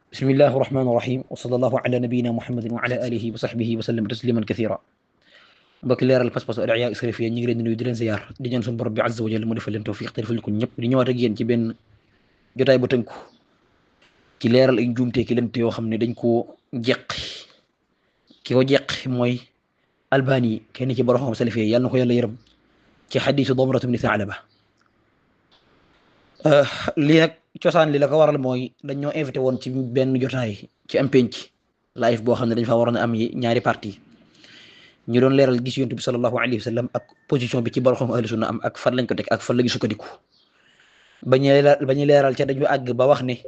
بسم الله الرحمن الرحيم وصلى الله على نبينا محمد وعلى آله وصحبه وسلم تسليما كثيرا. mbokki leeral pas-pas al Ihya Salafiyya ñu ngi leen di nuyu di leen ziyaar di ñaan suñu borom bi azza wa jalla mu defal leen tawfiq te defal ko ñëpp di ñëwaat ak yéen ci benn jotaay bu tënku ci leeral ay njuumte ki lënt yoo xam ne dañ koo jeqi ki ko jeqi mooy Albani kenn ci borom xam Salafiyya yàlla na ko yàlla yërëm ci xadiisu Damratu bni Tha'laba. lii nag cosaan li la ko waral mooy dañ ñoo invité woon ci benn jotaay ci am penc live boo xam ne dañ fa waroon a am ñaari parti ñu doon leeral gis yonent bi sallallahu alayhi wa sallam ak position bi ci borom xam ahlu sunna am ak fan lañ ko teg ak fan la ñu sukkandiku bañu leeral ca dañu àgg ba wax ne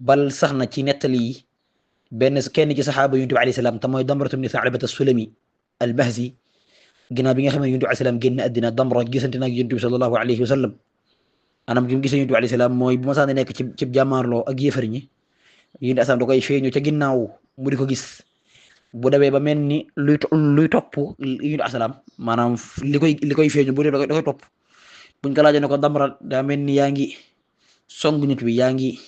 bal sax na ci nettali yi benn kenn ci saxaaba yonent bi alayhi salaam te mooy Damratu bni Tha'laba as-Sulami al-Bahzi ginnaaw bi nga xam ne yonent bi alayhi salaam génn àddina Damra gisante nag yonent bi sallallahu alayhi wa sallam anam gi mu gisee yonent bi alayhi salaam mooy bu ma sax nekk ci jàmmaarloo ak yéefar ñi yonent asalaam da koy feeñu ca ginnaaw mu di ko gis bu demee ba mel ni luy topp yonent asalaam maanaam li koy feeñu bu dee da koy topp buñ ko laajee ne ko Damra daa mel ni yaa ngi song nit bi yaa ngi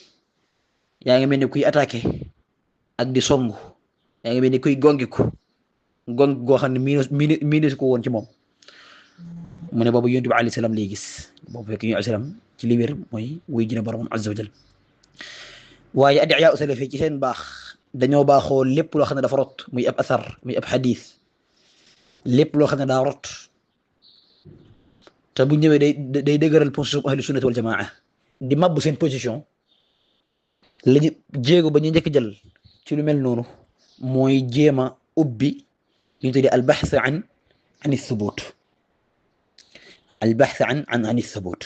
mel ni kuy attaqué ak di song yaa ngi mel ni kuy gongiku gong goo xam ne miinesu ko woon ci moom mu ne boobu yonent bi alayhi salaam lay gis boobu fekk yonent alayhi salaam ci li wér mooy wuy jina borom azza wa jal waaye adiyaa salafi ci seen baax dañoo baaxoo lépp loo xam ne dafa rot muy ab asar muy ab xadis lépp loo xam ne daa rot te bu ñëwee day dëgëral position ahlu sunnati wal jamaa di mabbu seen position lañu jéego ba ñu njëkk jël ci lu mel noonu mooy jéem a ubbi li ñu tuddee albaxth an thubut albaxth an thubut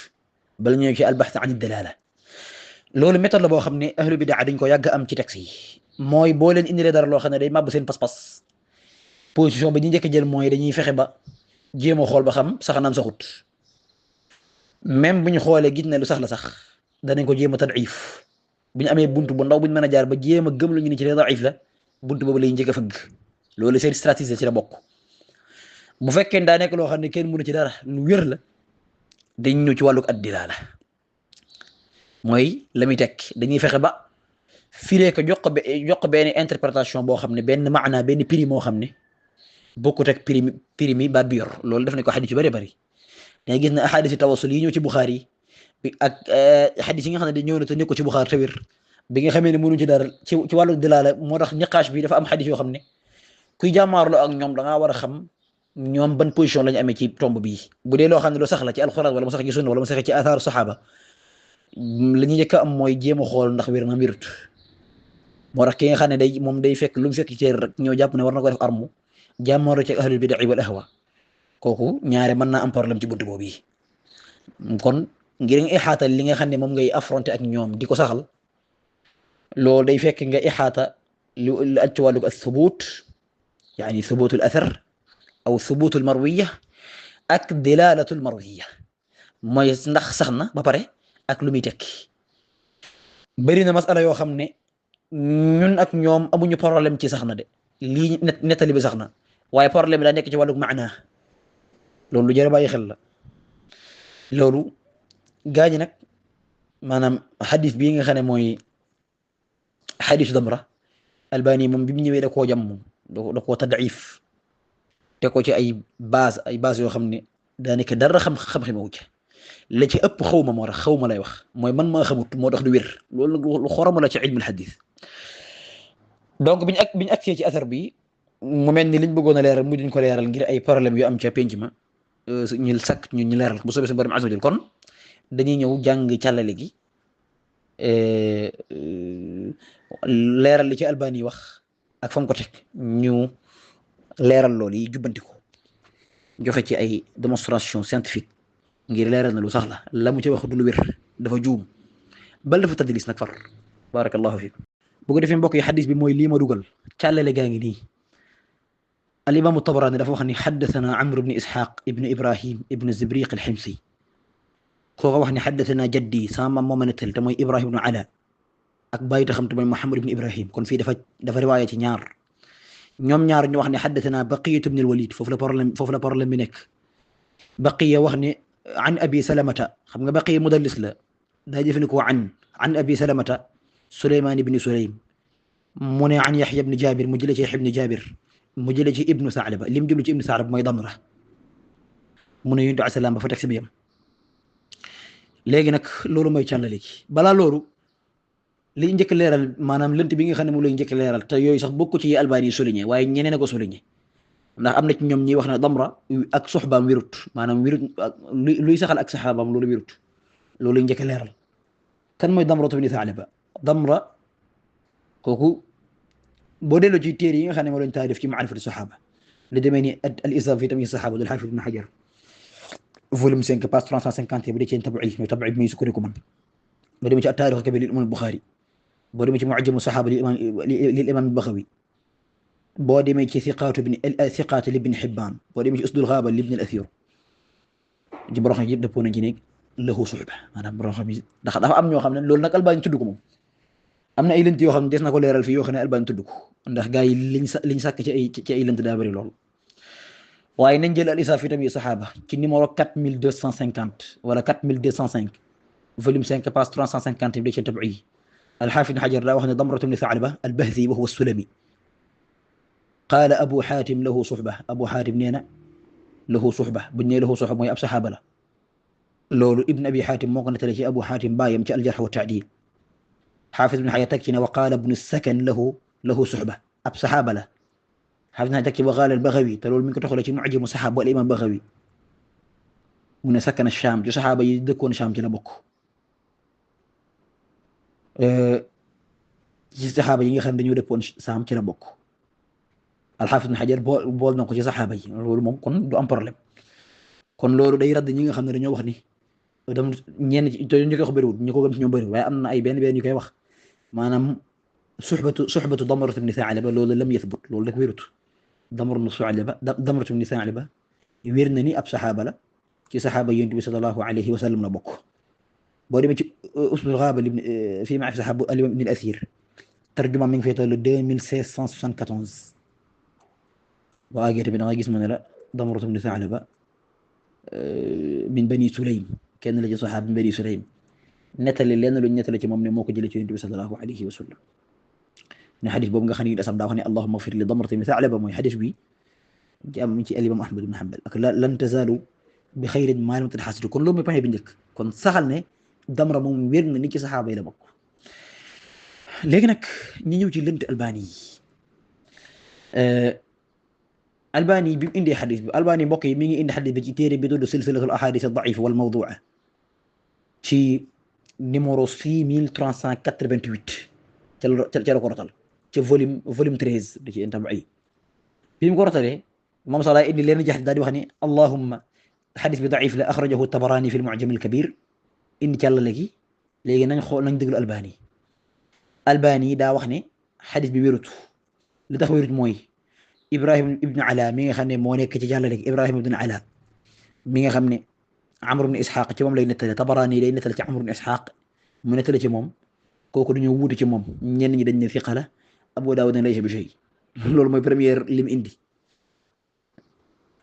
bala ñëw ci albaxth an dalala loolu méthode la boo xam ne ahlu bidaa dañ ko yàgg am ci texte yi mooy boo leen indilee dara loo xam ne day màbb seen pas-pas position ba ñu njëkk jël mooy dañuy fexe ba jéem a xool ba xam sax naam saxut même bu ñu xoolee gis ne lu sax la sax danañ ko jéem a tadif bu ñu amee buntu bu ndaw bu ñu mën a jaar ba jéem a gëm lu ñu ni ci daif la buntu boobu lay njëkk a fëgg loolu seen stratégie ci la bokk bu fekkee daa nekk loo xam ne kenn mënu ci dara lu wér la dañ ñëw ci wàllug ad-dilaala mooy la muy tekk dañuy fexe ba firee ko jox ko benn interprétation boo xam ne benn maana benn prix moo xam ne bokkut ak prix mi baat bi yor loolu def nañ ko xadis yu bëri bëri dangay gis ne ahadis tawassul yi ñëw ci Buxaari bi ak xadis yi nga xam ne ñëw na te nekk ko ci Buxaari te wér bi nga xamee ne mënuñ ci dara ci wàllu dilaala moo tax niqaas bi dafa am xadis yoo xam ne kuy jàmmaarloo ak ñoom da ngaa war a xam ñoom ban position lañu amee ci tomb bii bu dee loo xam ne lu sax la ci alxuraan wala mu sax ci sunna wala mu sax ci athaaru saxaaba la ñuy njëkk a am mooy jéem a xool ndax wér na wérut moo tax ki nga xam ne moom day fekk lu mu fekk ci rek ñoo jàpp ne war na ko def armu jàmmaaroo ci ahlul bidaa wal ahwa kooku ñaare mën naa am problème ci buntu boobu yi kon ngir nga ixaata li nga xam ne moom ngay affronter ak ñoom di ko saxal loolu day fekk nga ixaata lu aj ci wàllu as-subut yaani subutul athar aw subutul marwiya ak dilalatul marwiya mooy ndax sax na ba pare ak lu muy tekki bëri na masala yoo xam ne ñun ak ñoom amuñu problème ci sax na de lii nettali bi sax na waaye problème bi daa nekk ci wàllu maana loolu lu jar a bàyyi xel la loolu gaañi nag maanaam xadis bii nga xam ne mooy xadisu Damra Albani moom bi mu ñëwee da koo jam moom da koo tadif te ko ci ay base yoo xam ne daanaka dara xam-xamewu ci la ci ëpp xawma moo tax xawma lay wax mooy man maa xamut moo tax du wér loolu lu xoromu la ci ilmul xadis donc biñu agsee ci asar bi mu mel ni liñ bëggoon a leeral mu duñ ko leeral ngir ay problème yu am ca penc ma ñu sakk ñu leeral bu soobee suñu borom azza wa jal kon dañuy ñëw jàng càllale gi leeral li ci Albani wax ak fam ko teg ñu leeral loolu yi jubbanti ko joxe ci ay démonstration scientifique ngir leeral na lu sax la mu ci wax du lu wér dafa juum bal dafa tadlis nag far barakallahu fiikum bu ko defee mbokk yi xadis bi mooy lii ma dugal càllale gaa ngi nii al imaamu Tabarani dafa wax ni xaddathana Amr ibn Ishaq ibn Ibrahim ibn Zibriq al-Himsi kooka wax ni xaddathana jaddi sama maam moo ma nettali te mooy Ibrahim ibn Ala ak bàyyi taxam te mooy Muhammad ibn Ibrahim kon fii dafa riwaaya ci ñaar ñoom ñaar ñu wax ne xaddathana Baqiyatu ibn al-Walid foofu la problème bi nekk Baqiya wax ne an abi salamata xam nga Baqiya mudallis la daa jëfandikoo an abi salamata Suleymaan ibni Sulaym mu ne an Yaxya ibni Jaabir mu jëlee ci Yaxya ibni Jaabir mu jëlee ci ibnu Saalaba lim jublu ci ibnu Saalaba mooy Damra mu ne yonent bi salaam ba fa teg si biyam. léegi nag loolu mooy càllale gi balaa loolu li njëkk leeral maanaam lënt bi nga xam ne moom lay njëkk leeral te yooyu sax bokku ci yi Albani souligné waaye ñeneen a ko souligné ndax am na ci ñoom ñi wax ne Damra ak soxbaam wirut maanaam wirut luy saxal ak saxaabaam loolu wirut loolu njëkk leeral. kan mooy Damra ibn Tha'laba Damra kooku boo delloo ci téere yi nga xam ne moo lañ taarif ci maarifatu saxaaba li demee ni al islam fi tamyiz saxaaba dul Haafid ibn Hajar volume 5 page 350 bu dee ci tabi'i mooy tabi'i bi muy sukkandiku man boo demee ci at-Taarix al-Kabiir lil imaam al-Buxaari boo demee ci mu'jam as-saxaaba lil imaam al-Baghawi boo demee ci siqaat li ibn Hibbaan boo demee ci usdul Ghaaba li ibn al-Athiir ci borom xam yëpp dëppoo nañ ci ne lahu suhba maanaam borom xam yi ndax dafa am ñoo xam ne loolu nag Albani tudd ko moom am na ay lënt yoo xam ne des na ko leeral fii yoo xam ne Albani tudd ko ndax gaa yi liñ sàkk ci ay lënt daa bëri lool. waaye nañ jël al isaaf fi tamit saxaaba ci numéro 4250 wala 4205 volume 5 page 350 bi ci tabi'i al-Haafid ibn Hajar daa wax ne Damra ibn Tha'laba al-Bahthi wa huwa as-Sulami qaala Abu Haatim lahu suhba Abu Haatim nee na lahu suhba buñ nee lahu suhba mooy ab saxaaba la loolu Ibn Abi Haatim moo ko nettali ci Abu Haatim baayam ci al-Jarh wa Ta'dil Haafiz ibn Hajar teg ci ne wa qaala ibnu Sakan lahu suhba ab saxaaba la xaafis naa teg ci waqaala al-Baghawi te loolu mi ngi ko toxalee ci mu'jamu saxaaba wal imaam Baghawi mu ne sakkana Shaam ci saxaaba yi dëkkoon Shaam ci la bokk ci saxaaba yi nga xam ne dañoo dëkkoon Shaam ci la bokk al-Haafiz ibn Hajar bool na ko ci saxaaba yi loolu moom kon du am problème kon loolu day radd ñi nga xam ne dañoo wax ni dam ñenn ci ñu koy wax bëriwul ñu ko gëm ci ñoom bëriwul waaye am na ay benn ñu koy wax maanaam suxbatu Damra ibn Tha'laba loolu lam yathbut loolu rek wérut Damra ibn Tha'laba wér na ni ab saxaaba la ci saxaaba Yonent bi sallallahu alayhi wa sallam la bokk boo demee ci Usdul Ghaaba fii ma'rifati saxaaba al-imaam Ibn al-Athir tarjuma mi ngi fay toll 2674 boo àggee tamit da nga gis ma ne la Damra ibn Tha'laba min Bani Sulaym kenn la ci saxaaba min Bani Sulaym nettali lenn luñ nettali ci moom ne moo ko jëlee ci Yonent bi sallallahu alayhi wa sallam ne xadis boobu nga xam ne asam daa wax ne allahumma ighfir li Damra ibn Tha'laba mooy xadis bi ci am ci al-imaam Ahmad ibn Hanbal ak lan tazaalu bi xayrin maa lam tanhasru kon loolu mooy point bi njëkk kon saxal ne Damra moom wér na ni ci saxaaba yi la bokk. léegi nag ñi ñëw ci lënt Albani yi Albani bi mu indee xadis bi Albani mbokk yi mi ngi indi xadis bi ci téere bi tudd silsilatul ahadith ad-da'ifa wal mawdu'a ci numéro 6388 ca la ko rotal ca volume 13 da ci tabi'i bi mu ko rotalee moom sax daa indi leen jax daal di wax ni allahumma xadis bi da'if la axrajahu at-Tabarani fi al-Mu'jam al-Kabir indi càllale gi léegi nañ xool nañ déglu Albani daa wax ne xadis bi wérut li tax wérut mooy Ibrahim ibn Ala mi nga xam ne moo nekk ci jàllale gi Ibrahim ibn Ala mi nga xam ne Amr ibn Ishaq ci moom lay nettale Tabarani lay nettale ci Amr ibn Ishaq mu nettale ci moom kooku dañoo wuute ci moom ñenn ñi dañ ne fiqa la Abu Dawud ne laysa bi shay loolu mooy première lim indi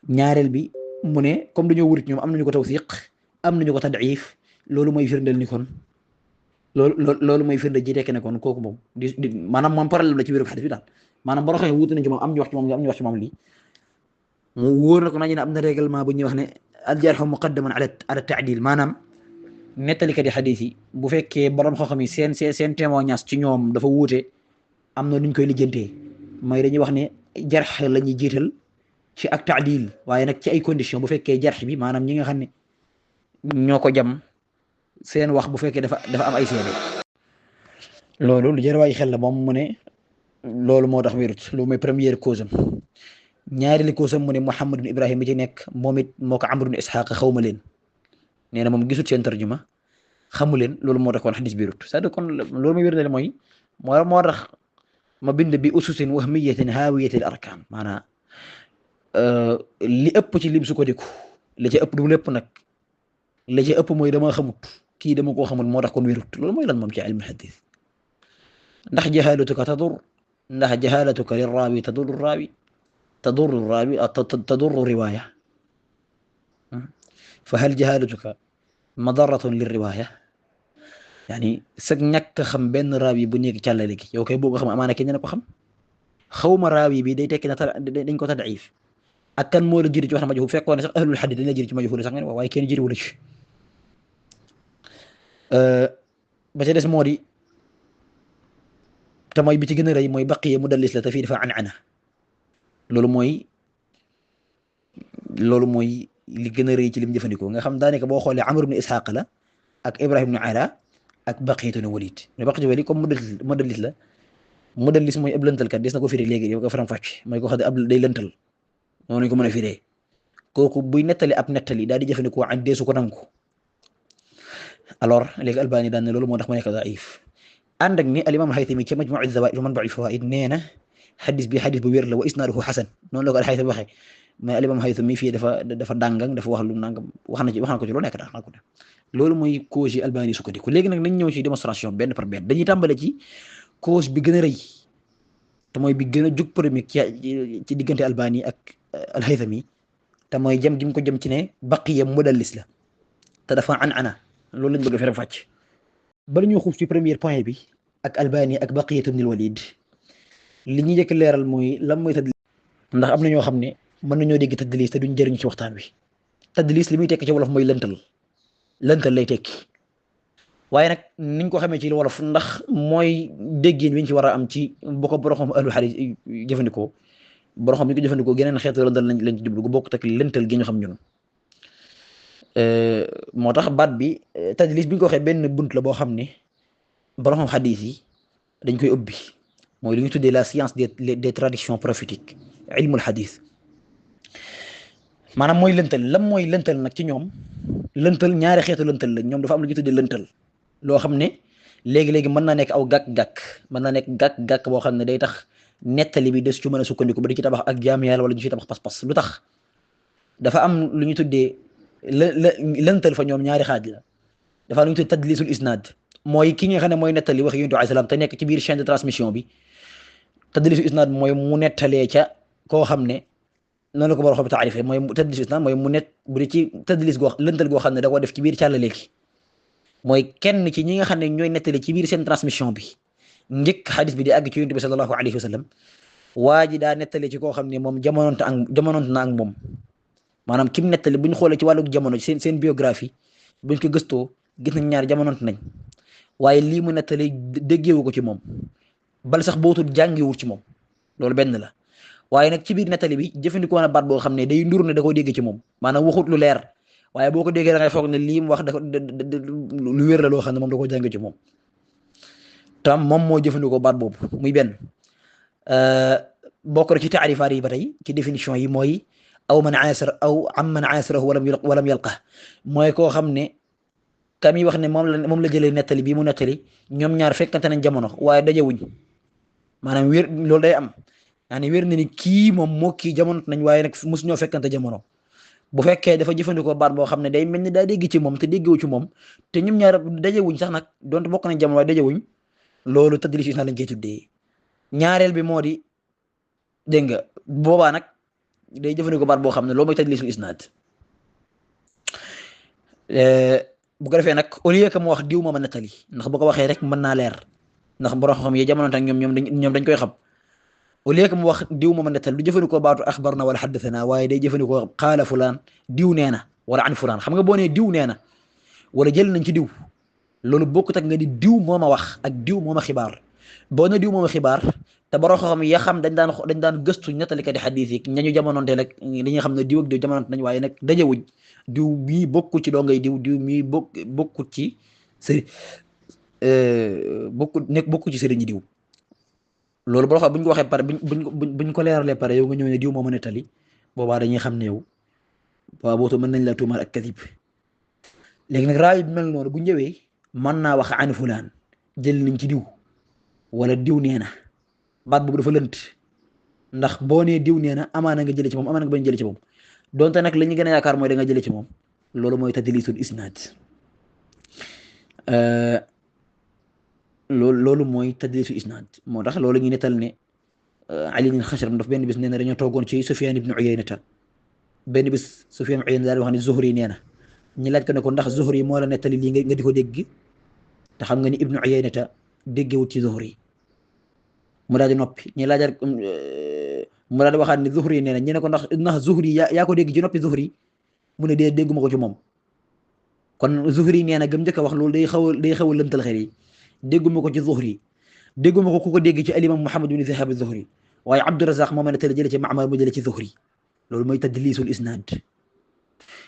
ñaareel bi mu ne comme dañoo wuute ci ñoom am nañu ko tawsiq am nañu ko tad'if loolu mooy firndeel ni kon loolu mooy firnde ji tekk ne kon kooku moom di maanaam moom problème la ci wéru xadis bi daal maanaam boo xoolee wuute nañ ci moom am ñu wax ci moom am ñu wax ci moom lii mu wóor na ko nañu ne am na règlement bu ñuy wax ne al-jarh muqaddamun ala ta'dil maanaam nettalikat yi xadis yi bu fekkee borom xam-xam yi seen témoignage ci ñoom dafa wuute am na nuñ koy lijjantee mooy dañuy wax ne jarx la ñuy jiital ci ak ta'dil waaye nag ci ay conditions bu fekkee jarx bi maanaam ñi nga xam ne ñoo ko jam seen wax bu fekkee dafa am ay seede loolu lu jar waay xel la moom mu ne loolu moo tax wérut loolu mooy première cause am ñaareelu cause am mu ne Muhammad ibn Ibrahim bi ci nekk moom it moo ko Amr ibn Ishaq xawma leen nee na moom gisut seen tarjuma xamu leen loolu moo tax kon xadis bi wérut c'est-à-dire kon loolu mooy wér mooy moo tax ma bind bi ususin wahmiyatin haawiyatil arkaan maanaam li ëpp ci lim sukkandiku la ca ëpp du lépp nag la ca ëpp mooy dama xamut kii dama koo xamul moo tax kon wérut loolu mooy lan moom ci ilmu xadis ndax jahalatuka tadur ndax jahalatuka lirraawi tadur raawi tadur riwaaya fa hal jahalatuka madarratun lirriwaaya yani sag ñàkk xam benn raawi bu nekk càllale gi yow kay boo ko xam amaana kenn ko xam xawma raawi bi day tekki na dañ ko tadif ak kan moo la jiitu ci wax na majhul fekkoon ne sax ahlul xadis dañ la jiitu ci majhul sax ngeen wax waaye kenn jiitu wala ci ba ca des moo di te mooy bi ci gën a rëy mooy baqiya mudallis la te fii dafa an loolu mooy li gën a rëy ci lim jëfandikoo nga xam daanaka boo xoolee Amr ibn Ishaq la ak Ibrahim ibn Ala ak Baqiyatu ibn Walid mais Baqiyatu Walid comme mudallis la mudallis mooy ab lëntalkat des na ko firi léegi yow ko faram fàcc mooy ko xam ne ab day lëntal noonu ñu ko mën a firee kooku buy nettali ab nettali daal di jëfandikoo an deesu ko nangu alors léegi Albani daan ne loolu moo tax mu nekk daif ànd ak ni al imam al-Haythami ci Majmu' az-Zawaa'id wa Manba' al-Fawaa'id nee na xadis bi xadis bu wér la wa isnaaduhu xasan noonu la ko al-Haythami waxee mais al imam al-Haythami fii dafa dàngang dafa wax lu nangam wax na ko ci lu nekk daal ko def loolu mooy cause yi Albani sukkandiku léegi nag nañ ñëw ci démonstration benn par benn dañuy tàmbale ci cause bi gën a rëy te mooy bi gën a jug polémique ci diggante Albani ak al-Haythami te mooy jëm gi mu ko jëm ci ne baqiya mudallis la te dafa ana loolu lañ bëgg a fere fàcc bala ñu xuuf ci premier point bi ak Albani ak Baqiyatu ibn al-Walid li ñuy njëkk leeral mooy lan mooy tadlis ndax am na ñoo xam ne mën nañoo dégg tadlis te duñ jëriñ ci waxtaan wi tadlis li muy tekki ci wolof mooy lëntal lay tekki waaye nag niñ ko xamee ci wolof ndax mooy déggin wiñ ci war a am ci bu ko borom xam ahlu hadis jëfandikoo borom xam ni ko jëfandikoo geneen xeetu lëntal lañ ci jublu gu bokk tak lëntal gi ñu xam ñun moo tax baat bi tadlis bi ñu ko waxee benn bunt la boo xam ne borom xam xadis yi dañ koy ubbi mooy li ñu tuddee la science des traditions prophétiques ilmul xadis maanaam mooy lëntal lan mooy lëntal nag ci ñoom lëntal ñaari xeetu lëntal la ñoom dafa am lu ñu tuddee lëntal loo xam ne léegi-léegi mën naa nekk aw gàkk-gàkk mën naa nekk gàkk-gàkk boo xam ne day tax nettali bi des ci mën a sukkandiku ba di ci tabax ak jaam yàlla wala ñu ci tabax pas-pas lu tax dafa am lu ñu tuddee lëntal fa ñoom ñaari xaaj la dafa am lu ñu tuddee tadlisul isnad mooy ki nga xam ne mooy nettali wax yonent bi alayhi salaam te nekk ci biir chaîne de transmission bi tadlisul isnad mooy mu nettalee ca koo xam ne noonu la ko war a xam taarifee mooy tadlisul isnad mooy mu net bu dee ci tadlis goo lëntal goo xam ne da ko def ci biir càllale gi mooy kenn ci ñi nga xam ne ñooy nettali ci biir seen transmission bi njëkk xadis bi di àgg ci yonent bi sallallahu alayhi wa sallam waa ji daa nettali ci koo xam ne moom jamonoonte na ak moom maanaam kim nettali bu ñu xoolee ci wàllu jamono seen biographie buñ ko gëstoo gis nañ ñaar jamonoonte nañ waaye lii mu nettali déggeewu ko ci moom bal sax bootul jàngiwul ci moom loolu benn la waaye nag ci biir nettali bi jëfandikoo na baat boo xam ne day ndur ne da koo dégg ci moom maanaam waxut lu leer waaye boo ko déggee da ngay foog ne lii mu wax lu wér la loo xam ne moom da koo jàng ci moom tam moom moo jëfandikoo baat boobu muy benn bokk na ci taarifaat yi ba tey ci définition yi mooy aw man aasara aw am man aasarahu walam yalqa mooy koo xam ne kam yi wax ne moom la jëlee nettali bii mu nettali ñoom ñaar fekkante nañ jamono waaye dajewuñ maanaam wér loolu day am yaani wér na ni kii moom moo kii jamono nañ waaye nag mosu ñoo fekkante jamono bu fekkee dafa jëfandikoo baat boo xam ne day mel ni daa dégg ci moom te déggewu ci moom te ñoom ñaar dajewuñ sax nag donte bokk nañ jamono waaye dajewuñ loolu tadlis isnaad lañ koy tuddee ñaareel bi moo di dégg nga boobaa nag day jëfandikoo baat boo xam ne loolu mooy tadlisul isnaad bu ko defee nag au lieu que mu wax diw ma ma nettali ndax bu ko waxee rek mën naa leer ndax borom xam yi jamono tak ñoom dañ koy xam au lieu que mu wax diw ma ma nettali du jëfandikoo baatu axbarna wala xaddathana waaye day jëfandikoo qaala fulaan diw nee na wala an fulaan xam nga boo nee diw nee na wala jël nañ ci diw loolu bokkut ak nga di diw moo ma wax ak diw moo ma xibaar boo ne diw moo ma xibaar te borom xam ya xam dañ daan gëstu nettalikat yi xadiis yi ñañu jamononte rek dañuy xam ne diw ak diw jamononte nañ waaye nag dajewuñ diw mii bokkut ci doo ngay diw mii bokkut ci sëri bokkut ci sëriñi diw loolu boo xam buñ ko waxee pare buñ ko leeralee pare yow nga ñëw ne diw moo ma nettali boobaa dañuy xam ne yow waaw booto mën nañ la tuumal ak kadib léegi nag raay bi mel noonu bu ñëwee mën naa wax an fulaan jël nañ ci diw wala diw nee na baat boobu dafa lënt ndax boo nee diw nee na amaana nga jëlee ci moom amaana nga bañ jëlee ci moom donte nag li ñu gën a yaakaar mooy da nga jëlee ci moom loolu mooy tadlisul isnaad loolu mooy tadlisul isnaad moo tax loolu ñu nettal ne Ali ibn Xashram daf benn bis nee na dañoo toogoon ci Sufyaan ibn Uyaynata benn bis Sufyaan ibn Uyayna daal wax ne Zuhri nee na ñu laaj ko ne ko ndax Zuhri moo la nettali lii nga di ko dégg te xam nga ni ibnu Uyaynata déggewut ci Zuhri mu daal di noppi ñi laajar mu daal di waxaat ni Zuhri nee na ñu ne ko ndax Zuhri yaa ko dégg ci noppi Zuhri mu ne dégguma ko ci moom kon Zuhri nee na gëm njëkk a wax loolu day xaw a lëntal xel yi dégguma ko ci Zuhri dégguma ko ku ko dégg ci alimam Muhammad ibn Shihab az-Zuhri waaye Abdurazaq moo mën a tële jële ci Ma'mar mu jële ci Zuhri loolu mooy tadlisul isnaad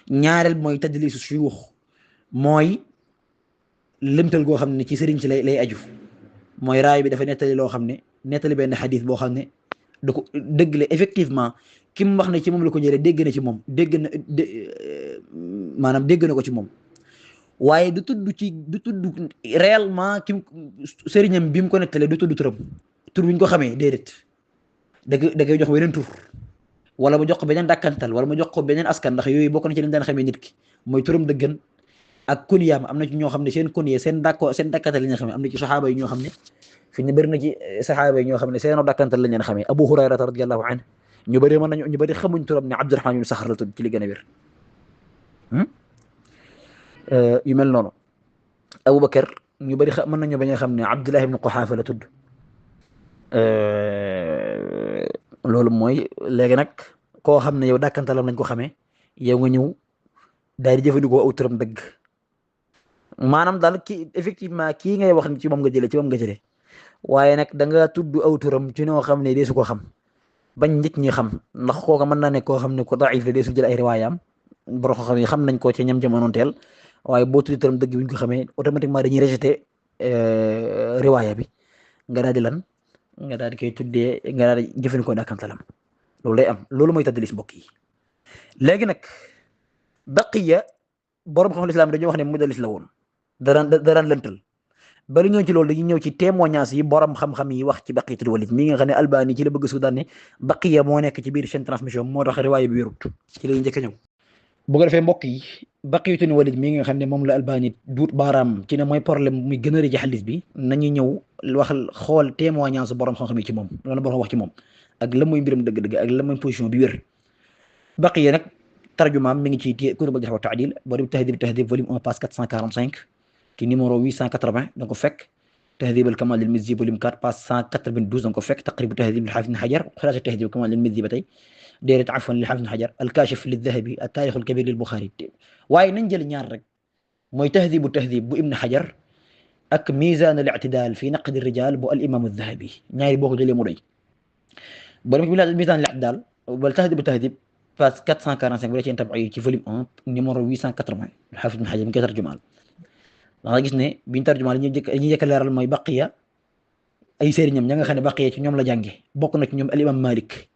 ñaareel mooy tadlisu shuyuux mooy lëntal goo xam ne ci sëriñ si lay aju mooy raay bi dafa nettali loo xam ne nettali benn xadis boo xam ne da ko dëgg la effectivement ki mu wax ne ci moom la ko jëlee dégg na ci moom maanaam dégg na ko ci moom waaye du tudd réellement ki sëriñam bi mu ko nettalee du tudd turam tur bi ñu ko xamee déedéet da koy jox weneen tur wala mu jox ko beneen dàkkantal wala mu jox ko beneen askan ndax yooyu bokk na ci li daan xamee nit ki mooy turam dëggan ak kunyaam am na ci ñoo xam ne seen kunya seen dàkkantal la ñu xamee am na ci saxaaba yi ñoo xam ne fi ñu bëri na ci saxaaba yi ñoo xam ne seen dàkkantal la ñu xamee Abu Hurayrata radiyallahu anhu ñu bëri xamuñ turam ne Abdurrahman ibn Saxr la tudd ci li gën a wér yu mel noonu Abubakar ñu bëri mën nañu bañ a xam ne Abdullah ibn Quhafa la tudd loolu mooy léegi nag koo xam ne yow dàkkantalam lañ ko xamee yow nga ñëw daal di jëfandikoo aw turam dëgg maanaam daal kii effectivement kii ngay wax ci moom nga jëlee waaye nag da nga tudd aw turam ci noo xam ne dee su ko xam bañ nit ñi xam ndax kooka mën naa ne koo xam ne ko daif la dee su jël ay riwaayam borom xam yi xam nañ ko ci ñam jamonoon teel waaye boo tudd turam dëgg bi ñu ko xamee automatiquement dañuy rejeté riwaaya bi nga daal di lan nga daal di koy tuddee nga daal di jëfandikoo dàkkantalam loolu day am loolu mooy tadlis mbokk yi léegi nag Baqiya borom xam-xam lislaam dañoo wax ne mudallis la woon daraan lëntal bari ñëw ci loolu dañuy ñëw ci témoignage yi borom xam-xam yi wax ci Baqiyatul Walid mi nga xam ne Albani ci la bëgg Sudan ne Baqiya moo nekk ci biir chaîne transmission moo tax riwaaya bi wérut ci lay njëkk a ñëw bu ko defee mbokk yi Baqiyatul Walid mi nga xam ne moom la Albani duut baaraam ci ne mooy problème muy gën a rëy ci xadis bi nañu ñëw wax xool témoignage borom xam-xam yi ci moom loolu borom wax ci moom ak la mooy mbiram dëgg-dëgg ak la mooy position bi wér Baqiya nag tarjumaam mi ngi ci Kutubul Jarh wa Ta'dil boo dem Tahdhib volume 1 page 445 ci numéro 880 da nga ko fekk Tahdhib al-Kamal al-Mizzi volume 4 page 192 da nga ko fekk Taqrib Tahdhib al-Hafiz Ibn Hajar Khulasa Tahdhib al-Kamal al-Mizzi ba tey déedéet afwan li Hafiz Ibn Hajar al-Kashif lil-Dhahabi at-Tarikh al-Kabir lil-Bukhari waaye nañ jël ñaar rek mooy Tahdhib bu Ibn Hajar ak Mizan al-I'tidal fi Naqd ar-Rijal bu al-Imam al-Dhahabi ñaari boo ko jëlee mu doy boo dem Mizan al-I'tidal wala Tahdhib page 445 bu dee ci tabax yi ci volume 1 numéro 880 Hafiz Ibn Hajar mi koy tarjumaal da nga gis ne biñ tarjumaal ñi njëkk a leeral mooy Baqiya ay sëriñam ña nga xam ne Baqiya ci ñoom la jànge bokk na ci ñoom al-Imam Malik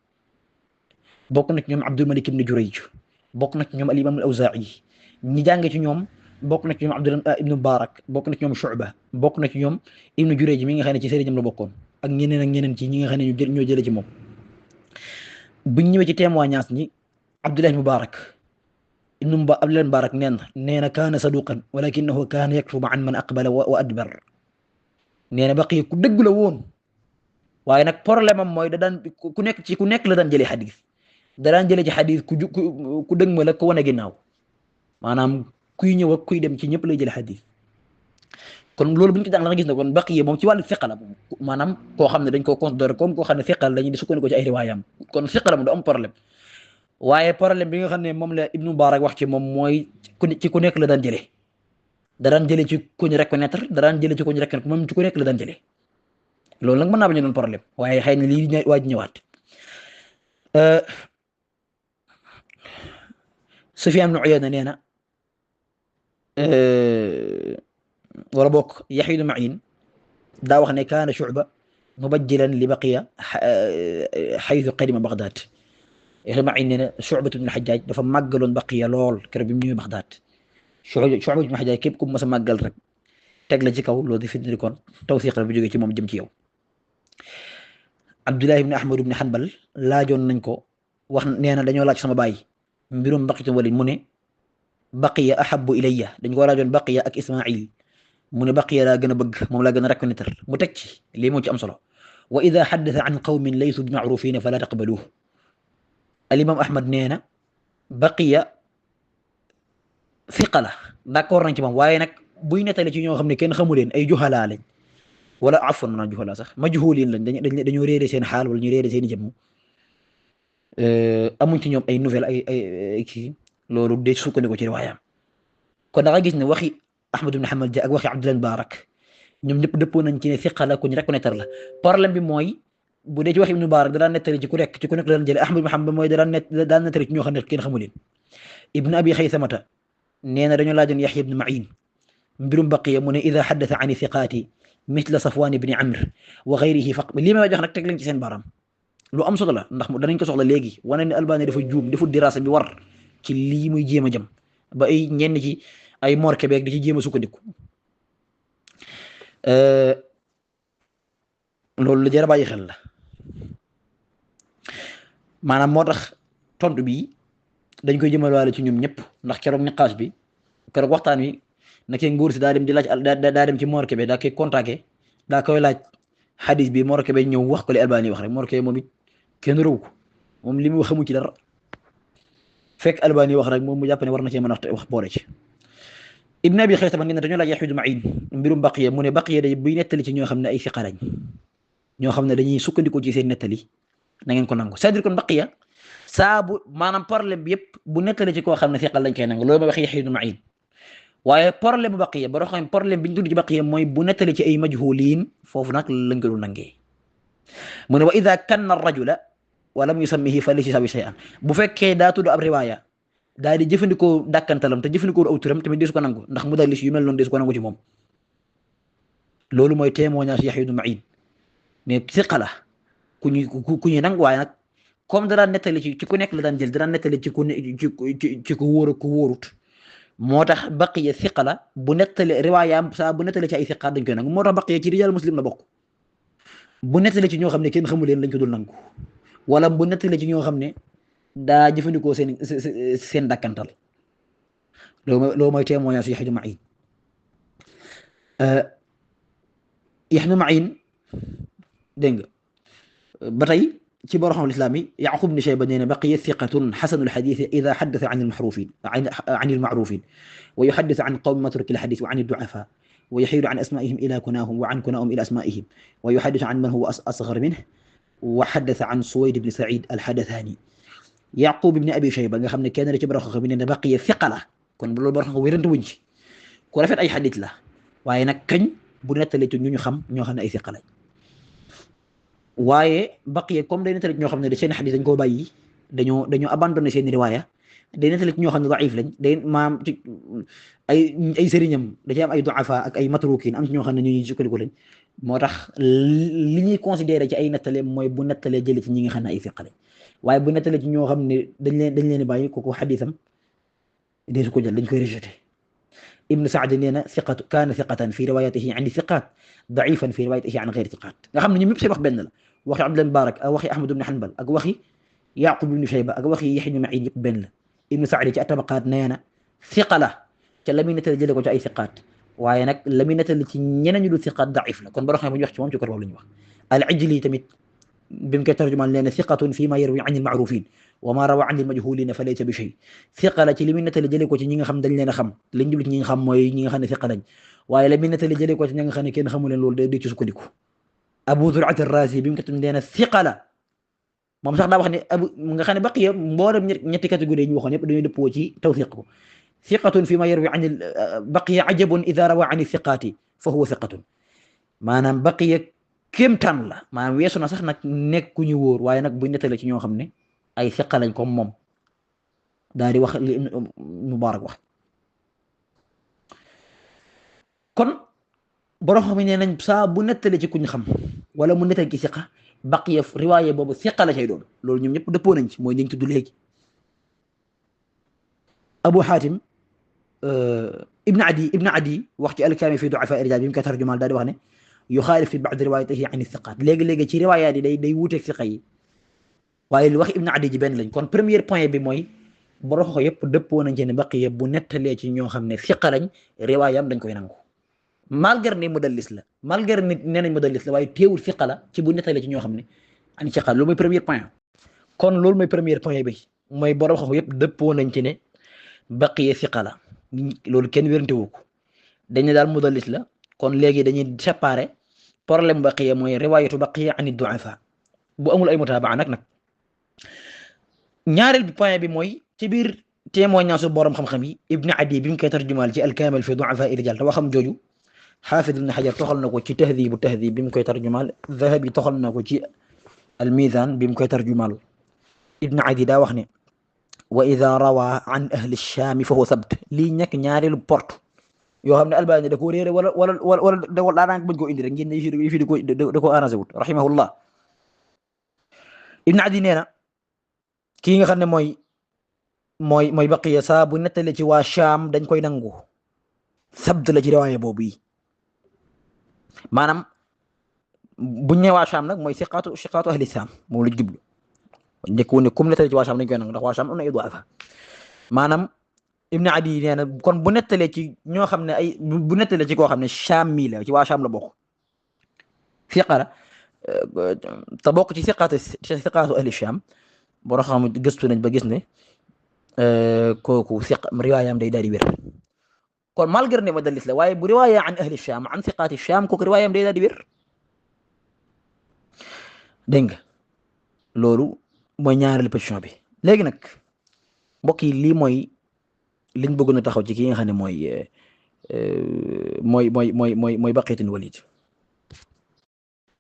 bokk na ci ñoom Abdul Malik ibn Jurayj bokk na ci ñoom al-Imam al-Awza'i ñi jànge ci ñoom bokk na ci ñoom Abdullah ibn Mubarak bokk na ci ñoom Shu'ba bokk na ci ñoom Ibn Jurayj mi nga xam ne ci sëriñam la bokkoon ak ñeneen ci ñi nga xam ne ñoo jëlee ci moom buñ ñëwee ci témoignage ñi Abdullah Mubarak Abdullah Mubarak nee na kaana saduqan walakinahu kaana yaktubu an man aqbala wa adbar nee na Baqiya ku dëgg la woon waaye nag problème am mooy da daan ku nekk la daan jëlee xadis da daan jëlee ci xadis ku dëgg ma la ko wane ginnaaw maanaam kuy ñëw ak kuy dem ci ñëpp lay jëlee xadis kon loolu bu ñu ko jàng la nga gis ne kon Baqiya moom ci wàllu fiqa la maanaam koo xam ne dañ koo considéré comme koo xam ne fiqa la dañuy di sukkandiku ci ay riwaayam kon fiqa la moom du am problème waaye problème bi nga xam ne moom la Ibnu Mubarak wax ci moom mooy ci ku nekk la daan jëlee da daan jëlee ci ku ñu reconnaître da daan jëlee ci ku ñu reconnaître moom ci ku nekk la daan jëlee loolu nag mën naa bañ a doon problème waaye xëy na lii waaj ñëwaat Sufyaan ibn Uyayna nee na wala bokk Yahya ibn Ma'in daa wax ne kaana Shu'ba mubajjilan li Baqiya haythu qadima Baghdad Yahya ibn Ma'in nee na Shu'ba ibn al-Hajjaj dafa màggaloon Baqiya lool keroog bi mu ñëwee Baghdad Shu'ba ibn al-Hajjaj képp ku mas a màggal rek teg la ci kaw loolu di fitni kon tawsiq la bu jógee ci moom jëm ci yow Abdullah ibn Ahmad ibn Hanbal laajoon nañ ko wax nee na dañoo laaj sama baay mbirum Baqiyatul Walid mu ne Baqiya ahabbu ilayya dañ ko laajoon Baqiya ak Ismaïl mu ne Baqiya laa gën a bëgg moom laa gën a reconnaître mu teg ci lii moo ci am solo wa ida xaddasa an qawmin laysu bi ma'rufina fala taqbaluhu al-imam Ahmad nee na Baqiya fiqa la d'accord nañ ci moom waaye nag buy nettali ci ñoo xam ne kenn xamu leen ay juhalaa lañ wala afwan na juhalaa sax majhuulin lañ dañoo réere seen xaal wala ñu réere seen i jëmm amuñ ci ñoom ay nouvelle ay kii loolu de sukkandiku ci riwaayam kon da nga gis ne waxi Ahmad ibn Hanbal ja ak waxi Abdullah Mubarak ñoom ñëpp dëppoo nañ ci ne siqa la ku ñu reconnaître la problème bi mooy bu dee ci waxi Ibn Mubarak da daan nettali ci ku nekk la daan jëlee Ahmad ibn Hanbal mooy da daan nettali ci ñoo xam ne kenn xamu leen Ibn Abi Xaysamata nee na dañoo laajoon Yaxya ibn Ma'in mbirum Baqiya mu ne ida xaddasa an siqaati misla Safwan ibn Amr wa xayrihi faq lii may jox nag teg leen ci seen baaraam lu am solo la ndax danañ ko soxla léegi wane ne Albani dafa juum deful dirasa bi war ci lii muy jéem a jëm ba ay ñenn ci ay morke beeg di ci jéem a sukkandiku loolu lu jar a bàyyi xel la maanaam moo tax tontu bi dañ koy jëmalewaale ci ñoom ñëpp ndax keroog niqaas bi keroog waxtaan wi nakee nguur si daa dem di laaj daa dem ci morke be daa koy contacté daa koy laaj xadis bi morke be ñëw wax ko li Albani wax rek morke moom it kenn rëw ko moom li mu xamu ci dara fekk Albani wax rek moom mu jàpp ne war na cee mën a wax boole ci Ibn Abi Xaysama nee na dañoo laaj Yahya ibn Ma'in mbirum Baqiya mu ne Baqiya day buy nettali ci ñoo xam ne ay siqa lañ ñoo xam ne dañuy sukkandiku ci seen nettali na ngeen ko nangu c'est-à-dire kon Baqiya saa bu maanaam problème bi yëpp bu nettali ci koo xam ne siqa lañ koy nangu loolu ma wax Yahya ibn Ma'in waaye problème bu Baqiya ba xam problème bi ñu tudd ci Baqiya mooy bu nettali ci ay majhuliin foofu nag lañ ko dul nangee mu ne wa ida kanna rajula wa lam yusammihi fa laysa bi shay'an bu fekkee daa tudd ab riwaaya daa di jëfandikoo dàkkantalam te jëfandikoo aw turam tamit deesu ko nangu ndax mudallis yu mel noonu deesu ko nangu ci moom loolu mooy témoignage Yahya ibn Ma'in mais siqa la ku ñuy nangu waaye nag comme da daan nettali ci ku nekk la daan jël da daan nettali ci ku wóor ku wóorut moo tax Baqiya siqa la bu nettali riwaayaam saa bu nettali ci ay siqaat dañ koy nangu moo tax Baqiya ci rijaal Muslim la bokk bu nettali ci ñoo xam ne kenn xamu leen lañ ko dul nangu wala bu nettali ci ñoo xam ne daa jëfandikoo seen dàkkantal loolu mooy témoignage Yahya ibn Ma'in Yahya ibn Ma'in dégg nga ba tey ci borom l'islam yi Ya'qub ibn Shayba nee na Baqiya thiqatun hasanul hadith idha haddatha an al-ma'rufin wa yuhaddithu an qawmin matruki al-hadith wa an ad-du'afa wa yahidu an asma'ihim ila kunahum wa an kunahum ila asma'ihim wa yuhaddithu an man huwa asghar minhu wa haddatha an Suwayd ibn Sa'id al-Hadathani Ya'qub ibn Abi Shayba nga xam ne kenn la ci borom xam-xam ne Baqiya thiqa la kon loolu borom xam-xam wérante wuñ ci ku rafet ay xadit la waaye nag kañ bu nettalee ci ñu xam ñoo xam ne ay thiqa lañ waaye Baqiya comme day nettali ci ñoo xam ne seen xadis dañ koo bàyyi dañoo abandonné seen riwaaya day nettali ci ñoo xam ne daif lañ day maam ci ay sëriñam da ci am ay duafa ak ay matrukin am ci ñoo xam ne ñuy sukkandiku lañ moo tax li ñuy considéré ci ay nettale mooy bu nettalee jëli ci ñi nga xam ne ay thiqa lañ waaye bu nettalee ci ñoo xam ne dañ leen bàyyi kooku xadisam deesu ko jël dañ koy rejeté Ibn Sa'd nee na thiqatu kaana thiqatan fi riwayatihi an thiqat da'ifan fi riwayatihi an ghayri thiqat nga xam ne ñoom ñëpp seen wax benn la waxi Abdullah Mubarak ak waxi Ahmad ibn Hanbal ak waxi Ya'qub ibn Shayba ak waxi Yahya ibn Ma'in yëpp benn la Ibn Sa'd ci at-Tabaqaat nee na thiqa la ca la muy nettali jëlee ko ci ay thiqat waaye nag la muy nettali ci ñeneen ñu dul thiqat da'if la kon borom xam bu ñu wax ci moom ci côté boobu la ñu wax al-Ijli tamit bi mu koy tarjumaan nee na thiqatun fi ma yarwi an al-ma'rufin wa ma rawa an al-majhulin fa laysa bi shay thiqa la ci li muy nettali jëlee ko ci ñi nga xam dañ leen a xam liñ jublu ci ñi nga xam mooy ñi nga xam ne thiqa lañ waaye la muy nettali jëlee ko ci ñi nga xam ne kenn xamu leen loolu day ci sukkandiku Abu Zur'at ar-Razi bi mu ko tam nee na thiqa la moom sax daa wax ne nga xam ne Baqiya mboolem ñetti catégorie ñu waxoon yëpp dañuy dëppoo ci tawthiq ko thiqatun fi ma yarwi an Baqiya ajabun idha rawa an thiqati fa huwa thiqatun maanaam Baqiya kéemtaan la maanaam weesu na sax nag nekk ku ñu wóor waaye nag buñ nettali ci ñoo xam ne ay thiqa lañ comme moom daal di wax li Mubarak wax kon borom xam ne nañ saa bu nettali ci kuñ xam wala mu nettali ci thiqa Baqiya riwaaye boobu thiqa la cay doon loolu ñoom ñëpp dëppoo nañ ci mooy ñu tudd léegi Abu Hatim Ibn Adi wax ci al-Kaamil fi du'afaa ar-rijaal bi mu ko tarjumal daal di wax ne yuxaalif fi ba'd riwaayatihi an thiqaat léegi ci riwaayaat yi day wuuteeg thiqa yi waaye li wax Ibn Adi ji benn lañ kon premier point bi mooy borom ko yëpp dëppoo nañ ci ne Baqiya bu nettalee ci ñoo xam ne thiqa lañ riwaayam dañ koy nangu malgré ne mudallis la malgré ne nee nañ mudallis la waaye teewul thiqa la ci bu nettalee ci ñoo xam ne ani thiqa loolu mooy premier point kon loolu mooy premier point bi mooy borom ko yëpp dëppoo nañ ci ne Baqiya thiqa la loolu kenn wérante wu ko dañ ne daal mudallis la kon léegi dañuy séparer problème baqiya mooy riwaayatu baqiya ani du'afa bu amul ay mutaabaa nag ñaareel bi point bi mooy ci biir témoignage su borom xam-xam yi Ibn Adi bi mu koy tarjumaal ci al-Kaamil fi du'afa ir-rijaal te waxam jooju xaafid Ibn Hajar toxal na ko ci tahdibu tahdib bi mu koy tarjumaal Zahabi toxal na ko ci al-Mizan bi mu koy tarjumaal Ibn Adi daa wax ne wa ida rawa an ahli Shaam fa huwa sabt lii nekk ñaareelu porte yoo xam ne Albani da koo réere wala daanaka bañ koo indi rek ngeen ne yi fi da ko arrangé wut rahimahullah. Ibn Adi nee na kii nga xam ne mooy baqiya saa bu nettale ci waa Shaam dañ koy nangu sabt la ci riwaaya boobu yi maanaam buñ ne waa Shaam nag mooy siqaatu ahli Shaam moom la jublu njëkku ne comme nettale ci waa Shaam dañ koy nangu ndax waa Shaam am na ay du'afa maanaam Ibn Adi nee na kon bu nettalee ci ñoo xam ne ay bu nettalee ci koo xam ne Shaam mii la ci waa Shaam la bokk siqa la te bokk ci siqaatu ahli Shaam boo xam gëstu nañ ba gis ne kooku riwaayam day daal di wér kon malgré ne mudallis la waaye bu riwaaya an ahli Shaam an siqaati Shaam kooku riwaayam day daal di wér dégg nga loolu mooy ñaareelu position bi. léegi nag mbokk yi lii mooy liñ bëggoon a taxaw ci ki nga xam ne mooy Baqiyatul Walid.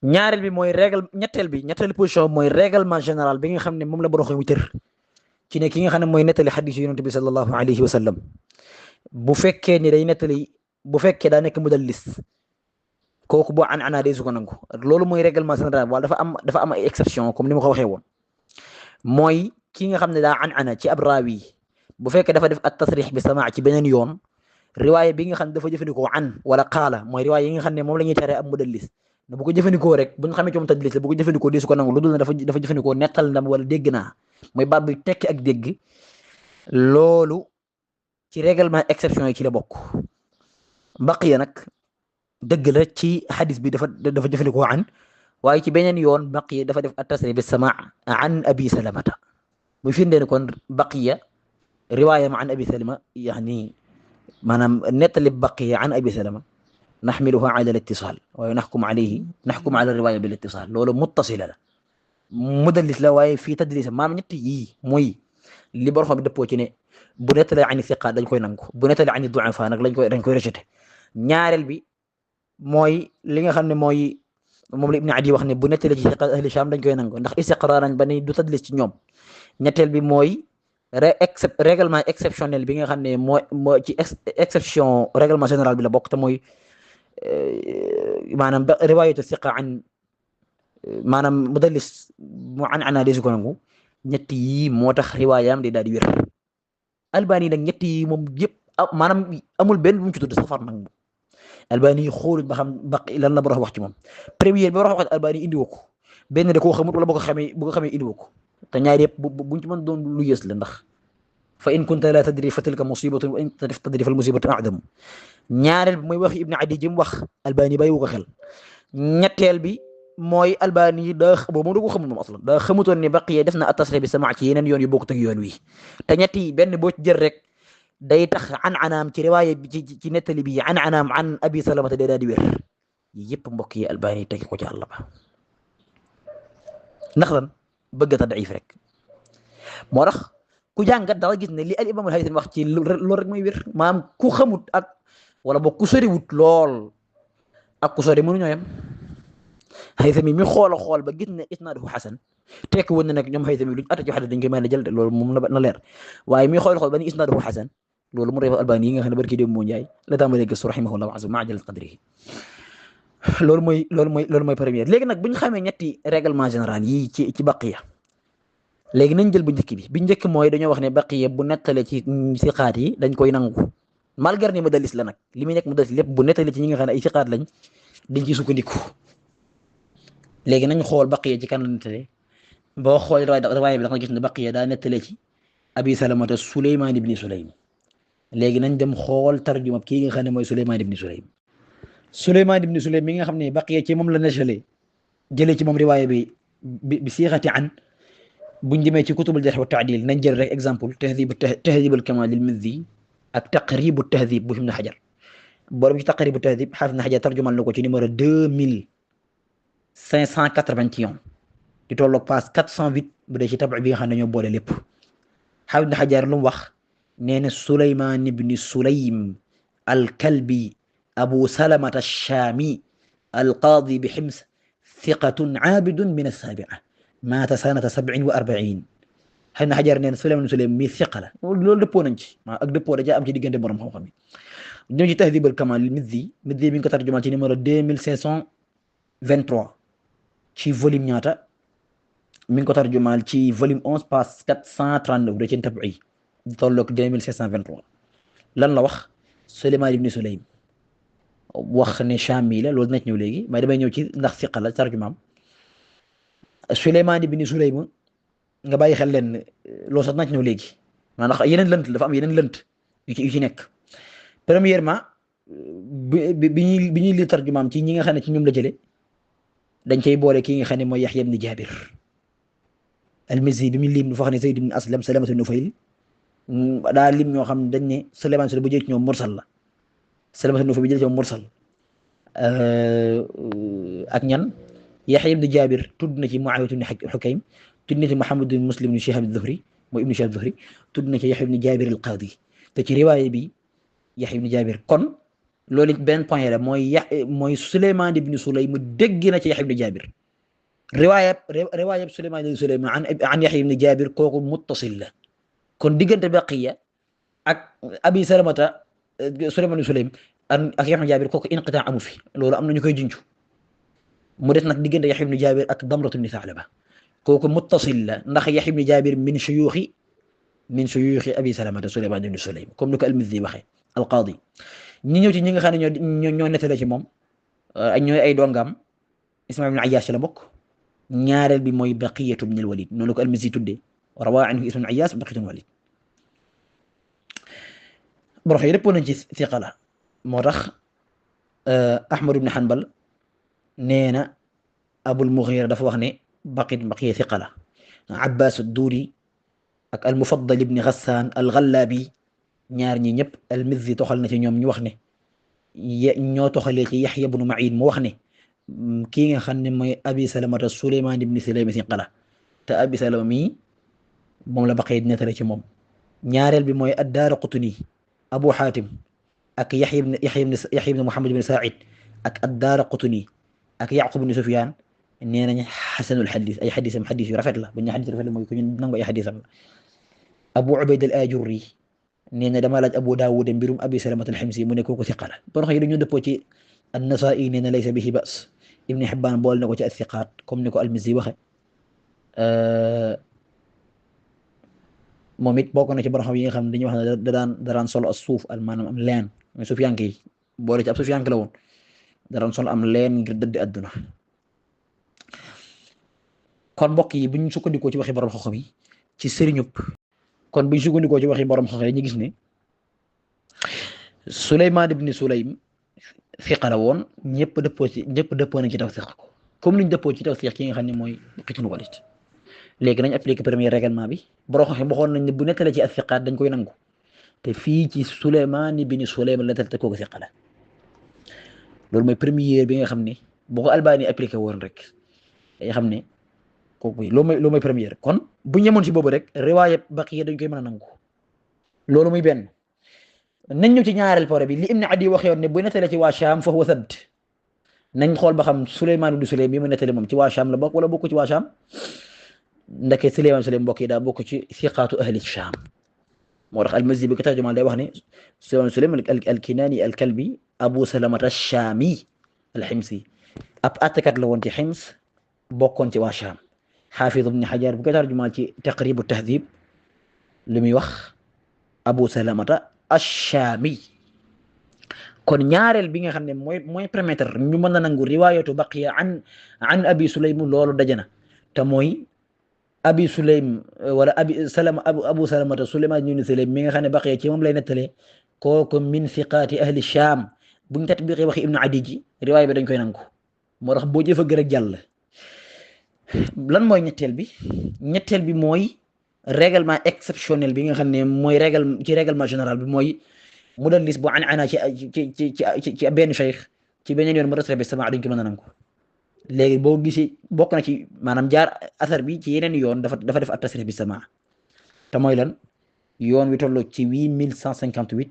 ñaareel bi mooy ñetteelu position mooy règlement général bi nga xam ne moom la borom xam tër ci ne ki nga xam ne mooy nettali xadiis Yonent bi sallallahu alayhi wa sallam bu fekkee ni day nettali bu fekkee daa nekk mudallis kooku boo an day su ko nangu loolu mooy règlement général wala dafa am ay exception comme ni ma ko waxee woon mooy ki nga xam ne daa an ci ab raawi bu fekkee dafa def at tasrix bi samaa ci beneen yoon riwaaya bi nga xam ne dafa jëfandikoo an wala qaala mooy riwaaya yi nga xam ne moom la ñuy tere ab mudallis ne bu ko jëfandikoo rek bu ñu xamee ci moom tadlis la bu ko jëfandikoo di su ko nangu lu dul ne dafa jëfandikoo nettal ndam wala dégg naa mooy baat bi tekki ak dégg loolu ci règlement exception yi ci la bokk. baqiya nag dëgg la ci xadis bi dafa jëfandikoo an waaye ci beneen yoon baqiya dafa def at-tasrih bi samaa an abi salamata bu firndee ne kon baqiya riwaayam an abi salama yani maanaam nettali baqiya an abi salama naxmiluhu ala al-ittisaal waaye naxkum ala riwaaya bil ittisaal loolu muttasila la mudallis la waaye fii tadlis maam ñett yii mooy li borom bi dëppoo ci ne bu nettalee ani siqaat dañ koy nangu bu nettalee ani du'afaa nag dañ koy rejeté. ñaareel bi mooy li nga xam ne mooy moom la Ibn Adi wax ne bu nettalee ci siqaat ahli Shaam dañ koy nangu ndax istiqraaran ba ni du tadlis ci ñoom. ñetteel bi mooy règlement exceptionnel bi nga xam ne mooy ci exception règlement général bi la bokk te mooy maanaam riwaayatu siqa an maanaam mudallis mu an deesu ko nangu ñett yi moo tax riwaayam di daal di wér. Albani nag ñett yi moom yëpp maanaam amul benn bu mu ci tudd safar nag Albani yi xoolut ba xam lan la borom wax ci moom première bi borom wax Albani indi woo ko benn da koo xamut wala bu ko xamee indi woo ko te ñaar yëpp buñ ci mën doon lu yées la ndax fa in kunta la tadri fa tilka musibatun wa in tadri fal musibatu a'dam. ñaareel bi mooy wax Ibn Adi jëm wax Albani bàyyi wu ko xel. ñetteel bi mooy Albani boobu moom da ko xamul moom aslan daa xamutoon ne baqiya def na at-tasrih bi samaa ci yeneen yoon yu bokkut ak yoon wi te ñett yi benn boo ci jël rek day tax an-anaam ci riwaaya bi ci nettali bi an-anaam an abi salamata day daal di wér yëpp mbokk yi Albani teg ko ci àll ba ndax lan bëgg ta daif rek moo tax ku jàngat dara gis ne li al imam al-Haythami wax ci loolu rek mooy wér maanaam ku xamut ak wala boog ku soriwut lool ak ku sori mënuñoo yem. Haythami mi xool ba gis ne isnaaduhu xasan tekki woon na nag ñoom Haythami luñ atta ci xadis dañ koy mën a jël loolu moom na leer waaye mi xool ba ni isnaaduhu xasan loolu mu reef Albani yi nga xam ne barki dem moo njaay la tàmbalee gëstu rahimahullahu azza ma ajalat qadrihi loolu mooy première. léegi nag bu ñu xamee ñetti règlement général yi ci baqiya léegi nañ jël bu njëkk bi njëkk mooy dañoo wax ne baqiya bu nettale ci siqaat yi dañ koy nangu malgré ni mudallis la nag li muy nekk mudallis lépp bu nettale ci ñi nga xam ne ay siqaat lañ dañ ciy sukkandiku. léegi nañ xool baqiya ci kan la nettale boo xool riwaaya bi da nga gis ne baqiya daa nettale ci abi salamata Suleymaan ibni Sulaym léegi nañ dem xool tarjuma kii nga xam ne mooy Suleymaan ibni Sulaym mi nga xam ne baqiya ci moom la nettale jëlee ci moom riwaaya bi siixati an buñ demee ci kutubul jarh wa ta'dil nañ jël rek exemple tahdhibul kamal lil Mizzi ak taqribut tahdhib bu Ibn Hajar borom ci taqribu tahdib xaafis na xajar tarjumal na ko ci numéro 2581 di tolloog passe 408 bu dee ci tabax bi nga xam ne ñoo boole lépp xaafis na xajar lu mu wax nee na Sulaymaan ibni Sulaym alkalbi abu salamata alchaami alqaadi bi xims thiqatun aabidun min assabia maata sanata 47 xëy na xajar neen Sulaymaan ibn Sulaym mi thiqa la loolu dëppoo nañ ci ak dëppoo da caa am ci diggante borom xam-xam yi ñëw ci tahdibul kamal Mizzi mi ngi ko tarjumal ci numéro 2523 ci volume ñaata mi ngi ko tarjumal ci volume 11 page 439 da ci tabi di tolloog 2523 lan la wax Sulaymaan ibn Sulaym wax ne Shaami la loolu nañ ñëw léegi mais damay ñëw ci ndax siqa la tarjumaam Sulaymaan ibn Sulaym nga bàyyi xel leen loolu sax nañ ñëw léegi ndax yeneen lënt dafa am yeneen lënt yu ci nekk premièrement bi ñuy li tarjumaam ci ñi nga xam ne ci ñoom la jële dañ cay boole kii nga xam ne mooy Yaxya ibn Jaabir al-Mizzi bi mu lim dafa xam ne Zayd ibn Aslam Salamatu Nufayl daa lim ñoo xam ne dañ ne Sulaymaan bu jël ci ñoom mursal la Salamatu Nufayl bu jël ci ñoom mursal ak ñan Yaxya ibn Jaabir tudd na ci Muaawiyatu ibn Hukaym tudd na ci Muhammad ibn Muslim ibn Shihab az-Zuhri mooy ibn Shihab az-Zuhri tudd na ci Yaxya ibn Jaabir al-Qaadi te ci riwaaya bi Yaxya ibn Jaabir kon loolu it benn point la mooy Sulaymaan ibn Sulaym mu dégg na ci Yaxya ibn Jaabir riwaaya Sulaymaan ibn Sulaym an Yaxya ibn Jaabir kooku muttasil la kon diggante Baqiya ak Abi Salamata Sulaymaan ibn Sulaym ak Yaxya ibn Jaabir kooku inqitaa amu fi loolu am na ñu koy junj mu des nag diggante Yaxya ibn Jaabir ak Damratu ibn Tha'laba kooku muttasil la ndax Yaxya ibn Jaabir min shuyuuxi Abi Salamata Sulaymaan ibn Sulaym comme ni ko al-Mizzi waxee al-Qaadi ñi ñëw ci ñi nga xam ne ñoo nettale ci moom ak ñooy ay dongam Ismaïl ibn Ayyash la bokk ñaareel bi mooy Baqiyatu ibn al-Walid noonu ko al-Mizzi tuddee rawaa anhu Ismaïl ibn Ayyash Baqiyatu ibn al-Walid borom yi dëppoo nañ ci thiqa la moo tax Ahmad ibn Hanbal nee na Abul Mughira dafa wax ne Baqiya thiqa la Abbas ad-Duri ak al-Mufaddal ibn Ghassan al-Ghallabi ñaar ñi ñëpp al-Mizzi toxal na ci ñoom ñu wax ne ñoo toxalee ci Yaxya ibn Ma'in mu wax ne kii nga xam ne mooy Abi Salamata Sulaymaan ibn Sulaym thiqa la te Abi Salama mii moom la Baqiya nettali ci moom ñaareel bi mooy ad-Daaraqutni Abu Hatim ak Yaxya ibn Muhammad ibn Sa'id ak ad-Daaraqutni ak Yaqub ibn Sufyan nee nañ xasanul xadis ay xadisam xadis yu rafet la bu ñu xadis rafet la mooy ku ñu nangu ay xadisam la Abu Ubayd al-Ajurri nee na dama laaj Abu Daawud mbirum Abi Salamata al-Himsi mu ne kooku thiqa la bon xëy dañu dëppoo ci an-Nasaa'i nee na laysa bihi ba's Ibn Hibbaan bool na ko ci as-siqaat comme ni ko al-Mizzi waxe moom it bokk na ci borom xam yi nga xam ne dañuy wax ne da daan solo as-suuf maanaam am leen mooy sufiyanke yi boole ci ab sufiyanke la woon da daan solo am leen ngir dëdd adduna kon mbokk yi bu ñu sukkandikoo ci waxi borom xam-xam yi ci sëriñub kon bu ñu sukkandikoo ci waxi borom xam-xam yi ñu gis ne Sulaymaan ibn Sulaym thiqa la woon ñëpp dëppoo nañ ci tawsiq ko comme ni ñu dëppoo ci tawsiq ki nga xam ne mooy Baqiyatu ibn Walid léegi nañ appliqué premier règlement bi borom xam-xam waxoon nañ ne bu nettalee ci as-siqaat dañ koy nangu te fii ci Sulaymaan ibn Sulaym la te kooku thiqa la loolu mooy première bi nga xam ne boo ko Albani appliqué woon rek day xam ne kooku loolu mooy première kon bu ñemoon ci boobu rek riwaaya Baqiya dañ koy mën a nangu loolu muy benn nañ ñëw ci ñaareel pore bi li Ibn Adi waxee woon ne bu nettalee ci waa Sham fa huwa thabt nañ xool ba xam Sulaymaan ibn Sulaym bi mu nettalee moom ci waa Sham la bokk wala bokk ci waa Sham ndeke Sulaymaan Sulaym mbokk yi daa bokk ci thiqaatu ahli Sham moo tax al-Mizzi bi ko tarjumaan day wax ne Sulaymaan Sulaym al-Kinaani al-Kalbi Abu Salamata ash-Shaami al-Himsi ab àttekat la woon ci Hims bokkoon ci waa Sham Xaafiz ibn Hajar bu ko tarjumaan ci Taqrib at-Tahdhib li muy wax Abu Salamata ash-Shaami kon ñaareel bi nga xam ne mooy permettre ñu mën a nangu riwaayatu Baqiya an Abi Sulaym loolu dajana te mooy Abi Sulaym wala Abu Salamata Sulaymaan ibn Sulaym mi nga xam ne Baqiya ci moom lay nettalee kooku min thiqaati ahli Sham buñ tatbiqee waxi Ibn Adi ji riwaay bi dañ koy nangu moo tax boo jëfa gër ak jàll lan mooy ñetteel bi mooy règlement exceptionnel bi nga xam ne mooy règlement général bi mooy mudallis bu an ci benn cheikh ci beneen yoon mu rasale bi sama duñ ko mën a nangu léegi boo gisee bokk na ci maanaam jaar asar bi ci yeneen yoon dafa def ab tasrih bi sama te mooy lan yoon wi tolloo ci 8158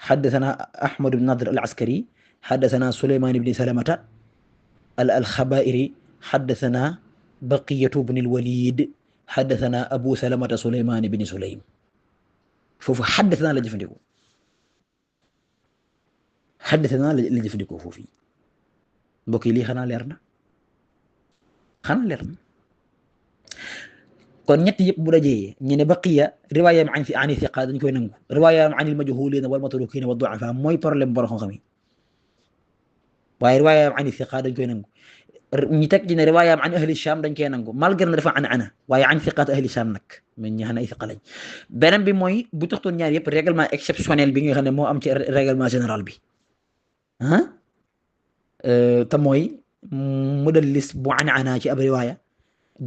حدثنا أحمد بن نضر العسكري حدثنا سليمان بن سلمة الخبائري حدثنا بقية بن الوليد حدثنا أبو سلمة سليمان بن سليم فوفو حدثنا la jëfandikoo حدثنا la jëfandikoo foofu mbokk yi lii xanaa leer na kon ñett yëpp bu dajee ñu ne baqiya riwaayam an thiqa dañ koy nangu riwaayam an il majhulina wal matrukin wa du'afa mooy problème borom xam-xam yi waaye riwaayam an thiqa dañ koy nangu ñi teg ci ne riwaayam an ahli sham dañ koy nangu malgré na dafa ana waaye an thiqat ahli sham nag mais ñi xam ne ay thiqa lañ beneen bi mooy bu taxtoon ñaar yëpp règlement exceptionnel bi nga xam ne moo am ci règlement général bi te mooy mudallis bu ana ci ab riwaaya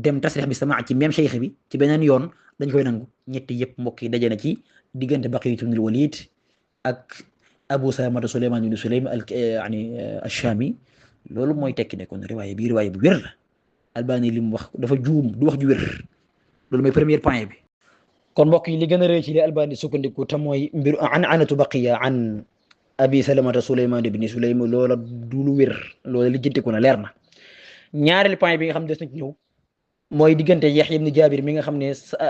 dem tasrix bi sama ci même cheikh bi ci beneen yoon dañ koy nangu ñetti yëpp mbokk yi daje na ci diggante Baqiyatu ibn al-Walid ak Abu Salamata Sulaymaan ibn Sulaym yani ash-Shami loolu mooy tekki ne kon riwaaya bi riwaaya bu wér la Albani li mu wax dafa juum du wax ju wér loolu mooy premier point bi kon mbokk yi li gën a rëy ci li Albani sukkandiku te mooy mbiru anatu Baqiya an Abi Salamata Sulaymaan ibn Sulaym loola du lu wér loola lijjantiku na leer na ñaareelu point bi nga xam ne des na ci ñëw mooy diggante Yaxya ibn Jaabir mi nga xam ne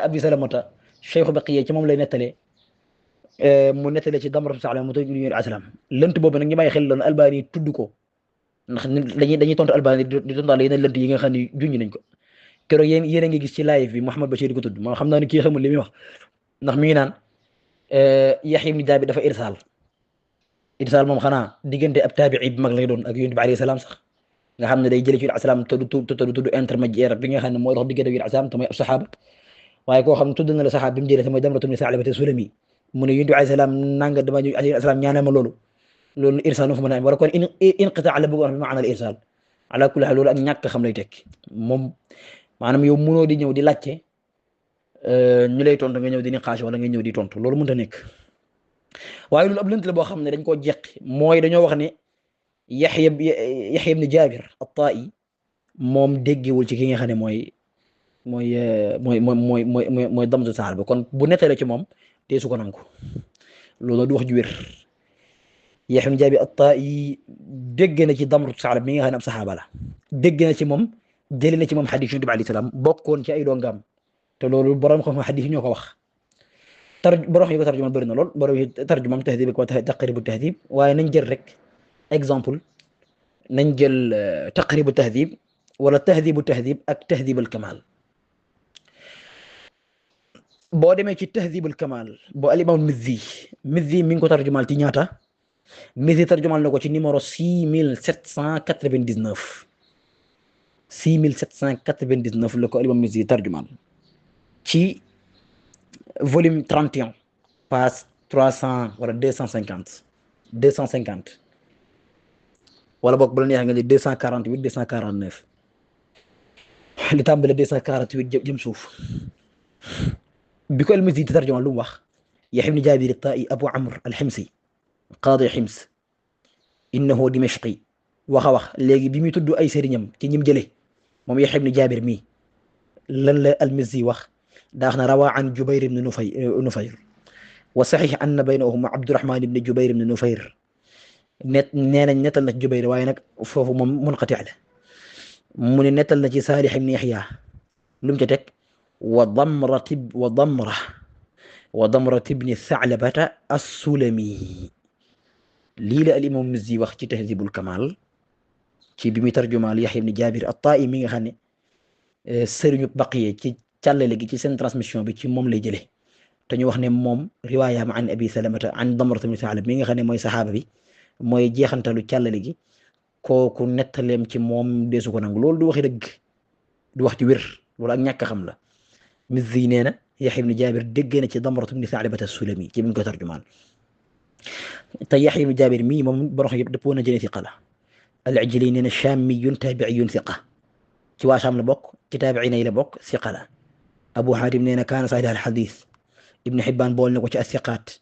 Abi Salamata cheikhu Baqiya ci moom lay nettalee mu nettalee ci Damratu Sa'laba mu tëj ñu aslam lënt boobu nag ñu bàyyi xel loolu Albani tudd ko ndax dañuy tontu Albani di tontaale yeneen lënt yi nga xam ne junj nañ ko keroog yéen a ngi gis ci live bi Mouhamed Bachir di ko tudd moo xam naa ne kii xamul li muy wax ndax mi ngi naan Yaxya ibn Jaabir dafa irsaal moom xanaa diggante ab taabi'i bi mag lay doon ak Yonent bi alayhi salaam sax nga xam ne day jëlee ci asalaam te du tudd intermédiaire bi nga xam ne mooy dox diggante ak asalaam te mooy ab saxaaba waaye koo xam ne tudd na la saxaaba bi mu jëlee te mooy Damratu ibn Sa'laba Sulami mu ne Yonent bi alayhi salaam nanga dama ñu alayhi salaam ñaanal ma loolu irsaal fu mën a am wala kon inqitaa la bëgg wax bi maana al irsaal ala kulli haal loolu ak ñàkk xam lay tekki moom maanaam yow mënoo di ñëw di laajte ñu lay tontu nga ñëw di niqaas wala nga ñëw di tontu loolu mënut a nekk waaye loolu ab lënt la boo xam ne dañ koo jeqi mooy dañoo wax ne Yaxya ibn Jaabir at-Taa'i moom déggewul ci ki nga xam ne mooy Damratu Sa'laba kon bu nettalee ci moom te su ko nangu loolu du wax ju wér Yaxya ibn Jaabir at-Taa'i dégg na ci Damratu Sa'laba mi nga xam ne ab saxaaba la dégg na ci moom jëlee na ci moom xadiis Yonent bi alayhi salaam bokkoon ci ay dongam te loolu borom xam xadiis ñoo ko wax borom yi ko tarjumal bëri na lool borom yi tarjumam Tahdhib ak Taqrib at-Tahdhib waaye nañ jël rek exemple nañ jël Taqrib at-Tahdhib wala Tahdhib at-Tahdhib ak Tahdhib al-Kamal boo demee ci Tahdhib al-Kamal boo al-Imam Mizzi mi ngi ko tarjumal ci ñaata Mizzi tarjumal na ko ci numéro 6799 6799 la ko al-Imam Mizzi tarjumal ci volume 31 page 300 wala 250 wala boog bu la neexee nga ne 248 249 li tàmbale 248 jëm suuf bi ko al-Mizzi di tarjuma lu mu wax Yaxya ibn Jaabir at-Taa'i Abu Amr al-Himsi qaadi Hims innahu Dimashqi wax léegi bi muy tudd ay sëriñam ci ñim jële moom Yaxya ibn Jaabir mii lan la al-Mizzi wax daa wax na rawaa an Jubayr ibn Nufayr wa saxiix anna baynahuma Abdurahman ibn Jubayr ibn Nufayr nee nañ nettal na ci Jubayr waaye nag foofu moom munqati la mu ne nettal na ci Saalix ibn Yaxya lu mu ca teg wa Damra ibn Sa'labata as-Sulami lii la al-Imam Mizzi wax ci Tahdhibul Kamal ci bi muy tarjumaal Yaxya ibn Jaabir at-Taa'i mi nga xam ne sëriñu Baqiya ci càllale gi ci seen transmission bi ci moom lay jëlee te ñu wax ne moom riwaayam an Abi Salamata an Damra ibn Sa'laba mi nga xam ne mooy saxaaba bi mooy jeexantalu càllale gi kooku nettaleem ci moom deesu ko nangu loolu du waxi dëgg du wax ci wér loolu ak ñàkk xam la Mizzi nee na Yaxya ibn Jaabir dégg na ci Damra ibn Sa'laba as-Sulami ci bi ñu ko tarjumaan te Yaxya ibn Jaabir mii moom borom yëpp dëppoo na jëlee thiqa la al-Ijli nee na shaamiyun taabi'iyun thiqa ci waa Shaam la bokk ci taabi'iin yi la bokk thiqa la Abu Hatim nee na kaana sahih al-hadiis Ibn Hibbaan bool na ko ci as-thiqaat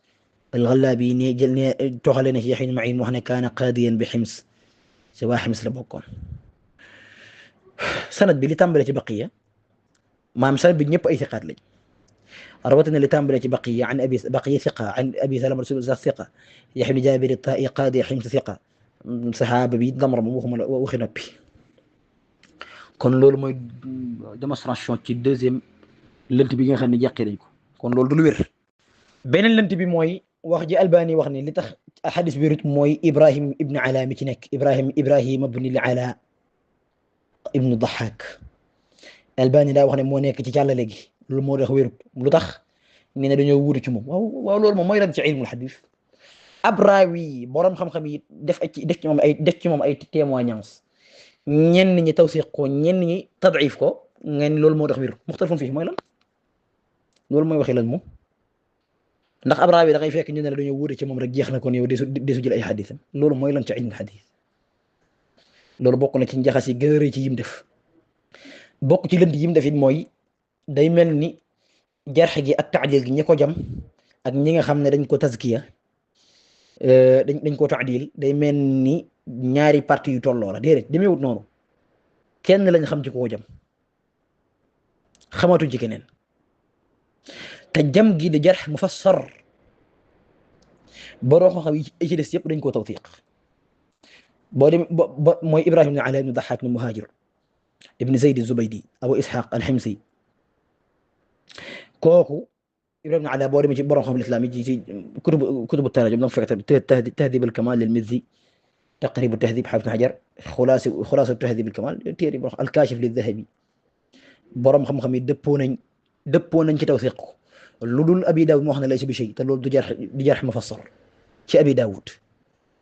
al-Ghallabi ne jël ne toxale na ci Yahya ibn Ma'in wax ne kaana qaadiyan bi Hims si waa Hims la bokkoon. sanad bi li tàmbale ci Baqiya maam sanad bi ñëpp ay siqaat lañ rawatina li tàmbale ci Baqiya an abi Baqiya siqa an abi Salama rasulullah siqa Yahya ibn Jaabir at-Taa'i qaadi Hims siqa saxaaba bi Damra moom waxuma la waxi noppi. kon loolu mooy démonstration ci deuxième lënt bi nga xam ne jàqee nañ ko kon loolu du lu wér. beneen lënt bi mooy wax ji Albani wax ne li tax xadis bi rut mooy Ibrahim ibn Ala mi ci nekk Ibrahim ibn Ala ibn Dahak Albani daa wax ne moo nekk ci càllale gi loolu moo tax wérut lu tax nee na dañoo wuute ci moom waaw loolu moom mooy lan ci ilmul xadis ab raawi borom xam-xam yi def ci moom ay témoignage ñenn ñi tawsiq ko ñenn ñi tadif ko ngeen loolu moo tax wérut muxtalafun fii mooy lan loolu mooy waxi lan moom ndax ab raawi da ngay fekk ñu ne la dañoo wuute ci moom rek jeex na kon yow desu jël ay xadisam loolu mooy lan ci ilmul xadis loolu bokk na ci njaxas yi gën a rëy ci yim def bokk ci lënd yim def it mooy day mel ni jarx gi ak taadil gi ñi ko jam ak ñi nga xam ne dañ ko tazkiya dañ ko taadil day mel ni ñaari parti yu tolloo la déedéet demeewut noonu kenn lañ xam ci koo jam xamatuñ ci keneen te jam gi di jarx mufassar boroo xam yi ci des yëpp dañ koo tawfiq boo dem mooy Ibrahim ibn Ala ibn Dahak ibn Muhajir ibn Zayd az-Zubaydi Abu Ishaq al-Himsi kooku Ibrahim ibn Ala boo demee ci borom xam islam yi ci kutubu tarajum danga fekk Tahdhib al-Kamal lil-Mizzi Taqrib at-Tahdhib Hafiz Ibn Hajar Khulasa Tahdhib al-Kamal téere borom al-Kashif lil-Dhahabi borom xam-xam yi dëppoo nañ ci tawsiq ko lu dul Abi Dawud moo xam ne laysa bi shay te loolu du jarh mufassar ci Abi Dawud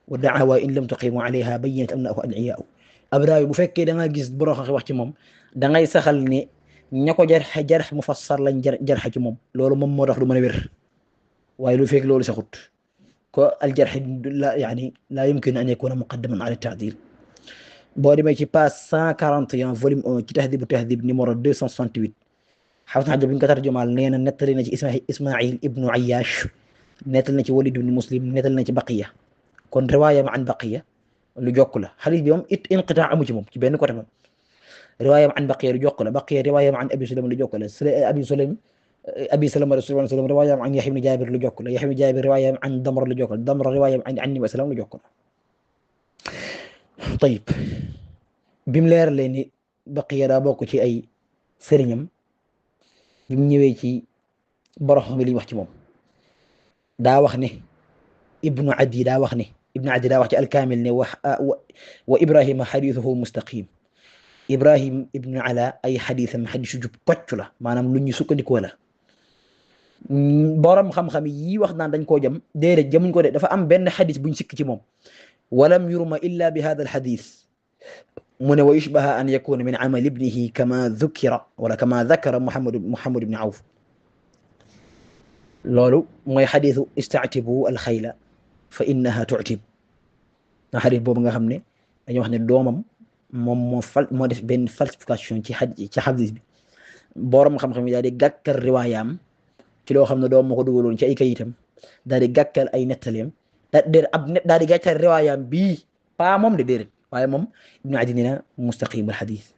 wa da'awa in lam tuqimu alayha bayyinat annahu ad'iyaa'u ab raawi bu fekkee da nga gis borom xam wax ci moom da ngay saxal ne ña ko jarh mufassar lañ jarh ci moom loolu moom moo tax du mën a wér waaye lu fekk loolu saxut ko al jarh la yumkin an yakuna muqaddaman ala at-ta'dil boo demee ci page 141 volume 1 ci Tahdhib numéro 268 Hafiz Hajar bi ñu ko tarjumaal nee na nettali na ci Ismaïl ibnu Ayyash nettali na ci Walid ibn Muslim nettali na ci Baqiya kon riwaayam an Baqiya lu jokk la xadis bi moom inqitaa amu ci moom ci benn côté moom riwaayam an Baqiya lu jokk la Baqiya riwaayam an Abi Sulaym lu jokk la Abi Salama rasulullah sallam riwaayam an Yahya ibn Jabir lu jokk la Yahya ibn Jabir riwaayam an Damra lu jokk la Damra riwaayam an Nabi sallam lu jokk la. Tayib bim leer leen ni Baqiya daa bokk ci ay sëriñam bi mu ñëwee ci borom xam li ñu wax ci moom daa wax ne Ibnu Adi daa wax ci al-Kaamil ne wa Ibrahima xadiisuhu mustaqim Ibrahim ibnu Ala ay xadiisam xadiisu jub kocc la maanaam lu ñu sukkandikoo la borom xam-xam yi wax naan dañ koo jëm déedéet jëmuñ ko de dafa am benn xadis buñ sikk ci moom walam yurma illa bi hada al-xadis mu ne wa yushbaha an yakuna min amali ibnihi kama dhukira wala kama dhakara Muhammad ibn Awf loolu mooy xadisu ista'tibu al-xayla fa innaha tu'tib nga xadis boobu nga xam ne dañoo wax ne doomam moom moo def benn falsification ci xadis bi borom xam-xam yi daal di gàkkal riwaayam ci loo xam ne doom moo ko dugaloon ci ay kayitam daal di gàkkal ay nettaleem daal di gàkkal riwaayam bii pas moom de déedéet waaye moom Ibnu Adi nee na mustaqim al xadis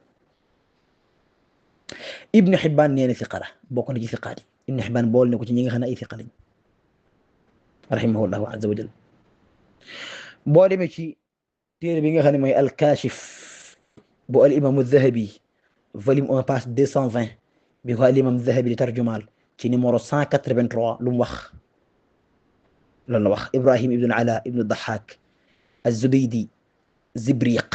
Ibnu Xibbaan nee na siqa la bokk na ci siqaat yi Ibnu Xibbaan bool ne ko ci ñi nga xam ne ay siqa lañ rahimahullahu azza wa jal boo demee ci téere bi nga xam ne mooy al-Kaashif bu al imam az-Zahabi volume 1 page 220 bi ko al imam az-Zahabi di tarjumaal ci numéro 183 lu mu wax lan la wax Ibrahim ibn Ala ibn Dahak az-Zubaydi Zibriq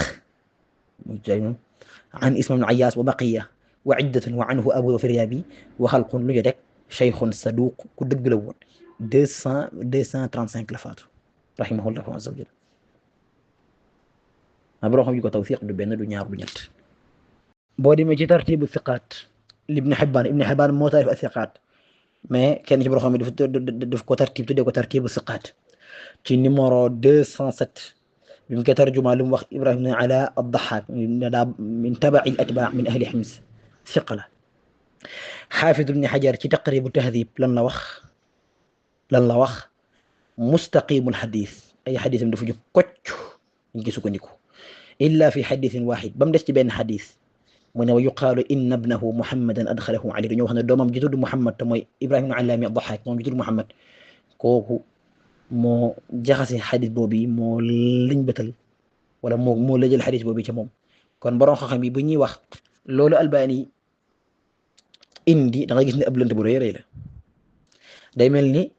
an Ismaïl ibn Ayyash wa baqiya wa iddatun wa anhu Abu Firyabi wa xalqun lu ñu rek cheikhun saduq ku dëgg la woon 235 la faatu rahimahullahu azza wa jalla borom xam yu ko tawfiq du benn du ñaar du ñett boo demee ci tartibu thiqaat Ibn Hibbaan moo taarif thiqaat mais kenn ci borom xam daf ko tartib tuddee ko tartibu thiqaat ci numéro 207 bi mu koy tarjumaa lu mu wax Ibrahim ibn Ala ad-Dahhaak min taba'i al-atbaa' min ahli Hims thiqa la Haafiz ibn Hajar ci Taqrib at-Tahdhib lan la wax mustaqimul xadis ay xadisam dafa jub kocc ñu ngi sukkandiku illa fi xadisin waxid ba mu des ci benn xadis mu ne wa yuqaalu inna ibnahu muhammadan adxalahu ali dañoo wax ne doomam ji tudd Muhammad te mooy Ibrahima ibn Allaami ad-Daxaak moom ji tudd Muhammad kooku moo jaxase xadis boobu moo liñ bëtal wala moo la jël xadis boobu ca moom kon borom xam-xam yi bu ñuy wax loolu Albani indi da nga gis ne ab lënt bu rëy rëy la day mel ni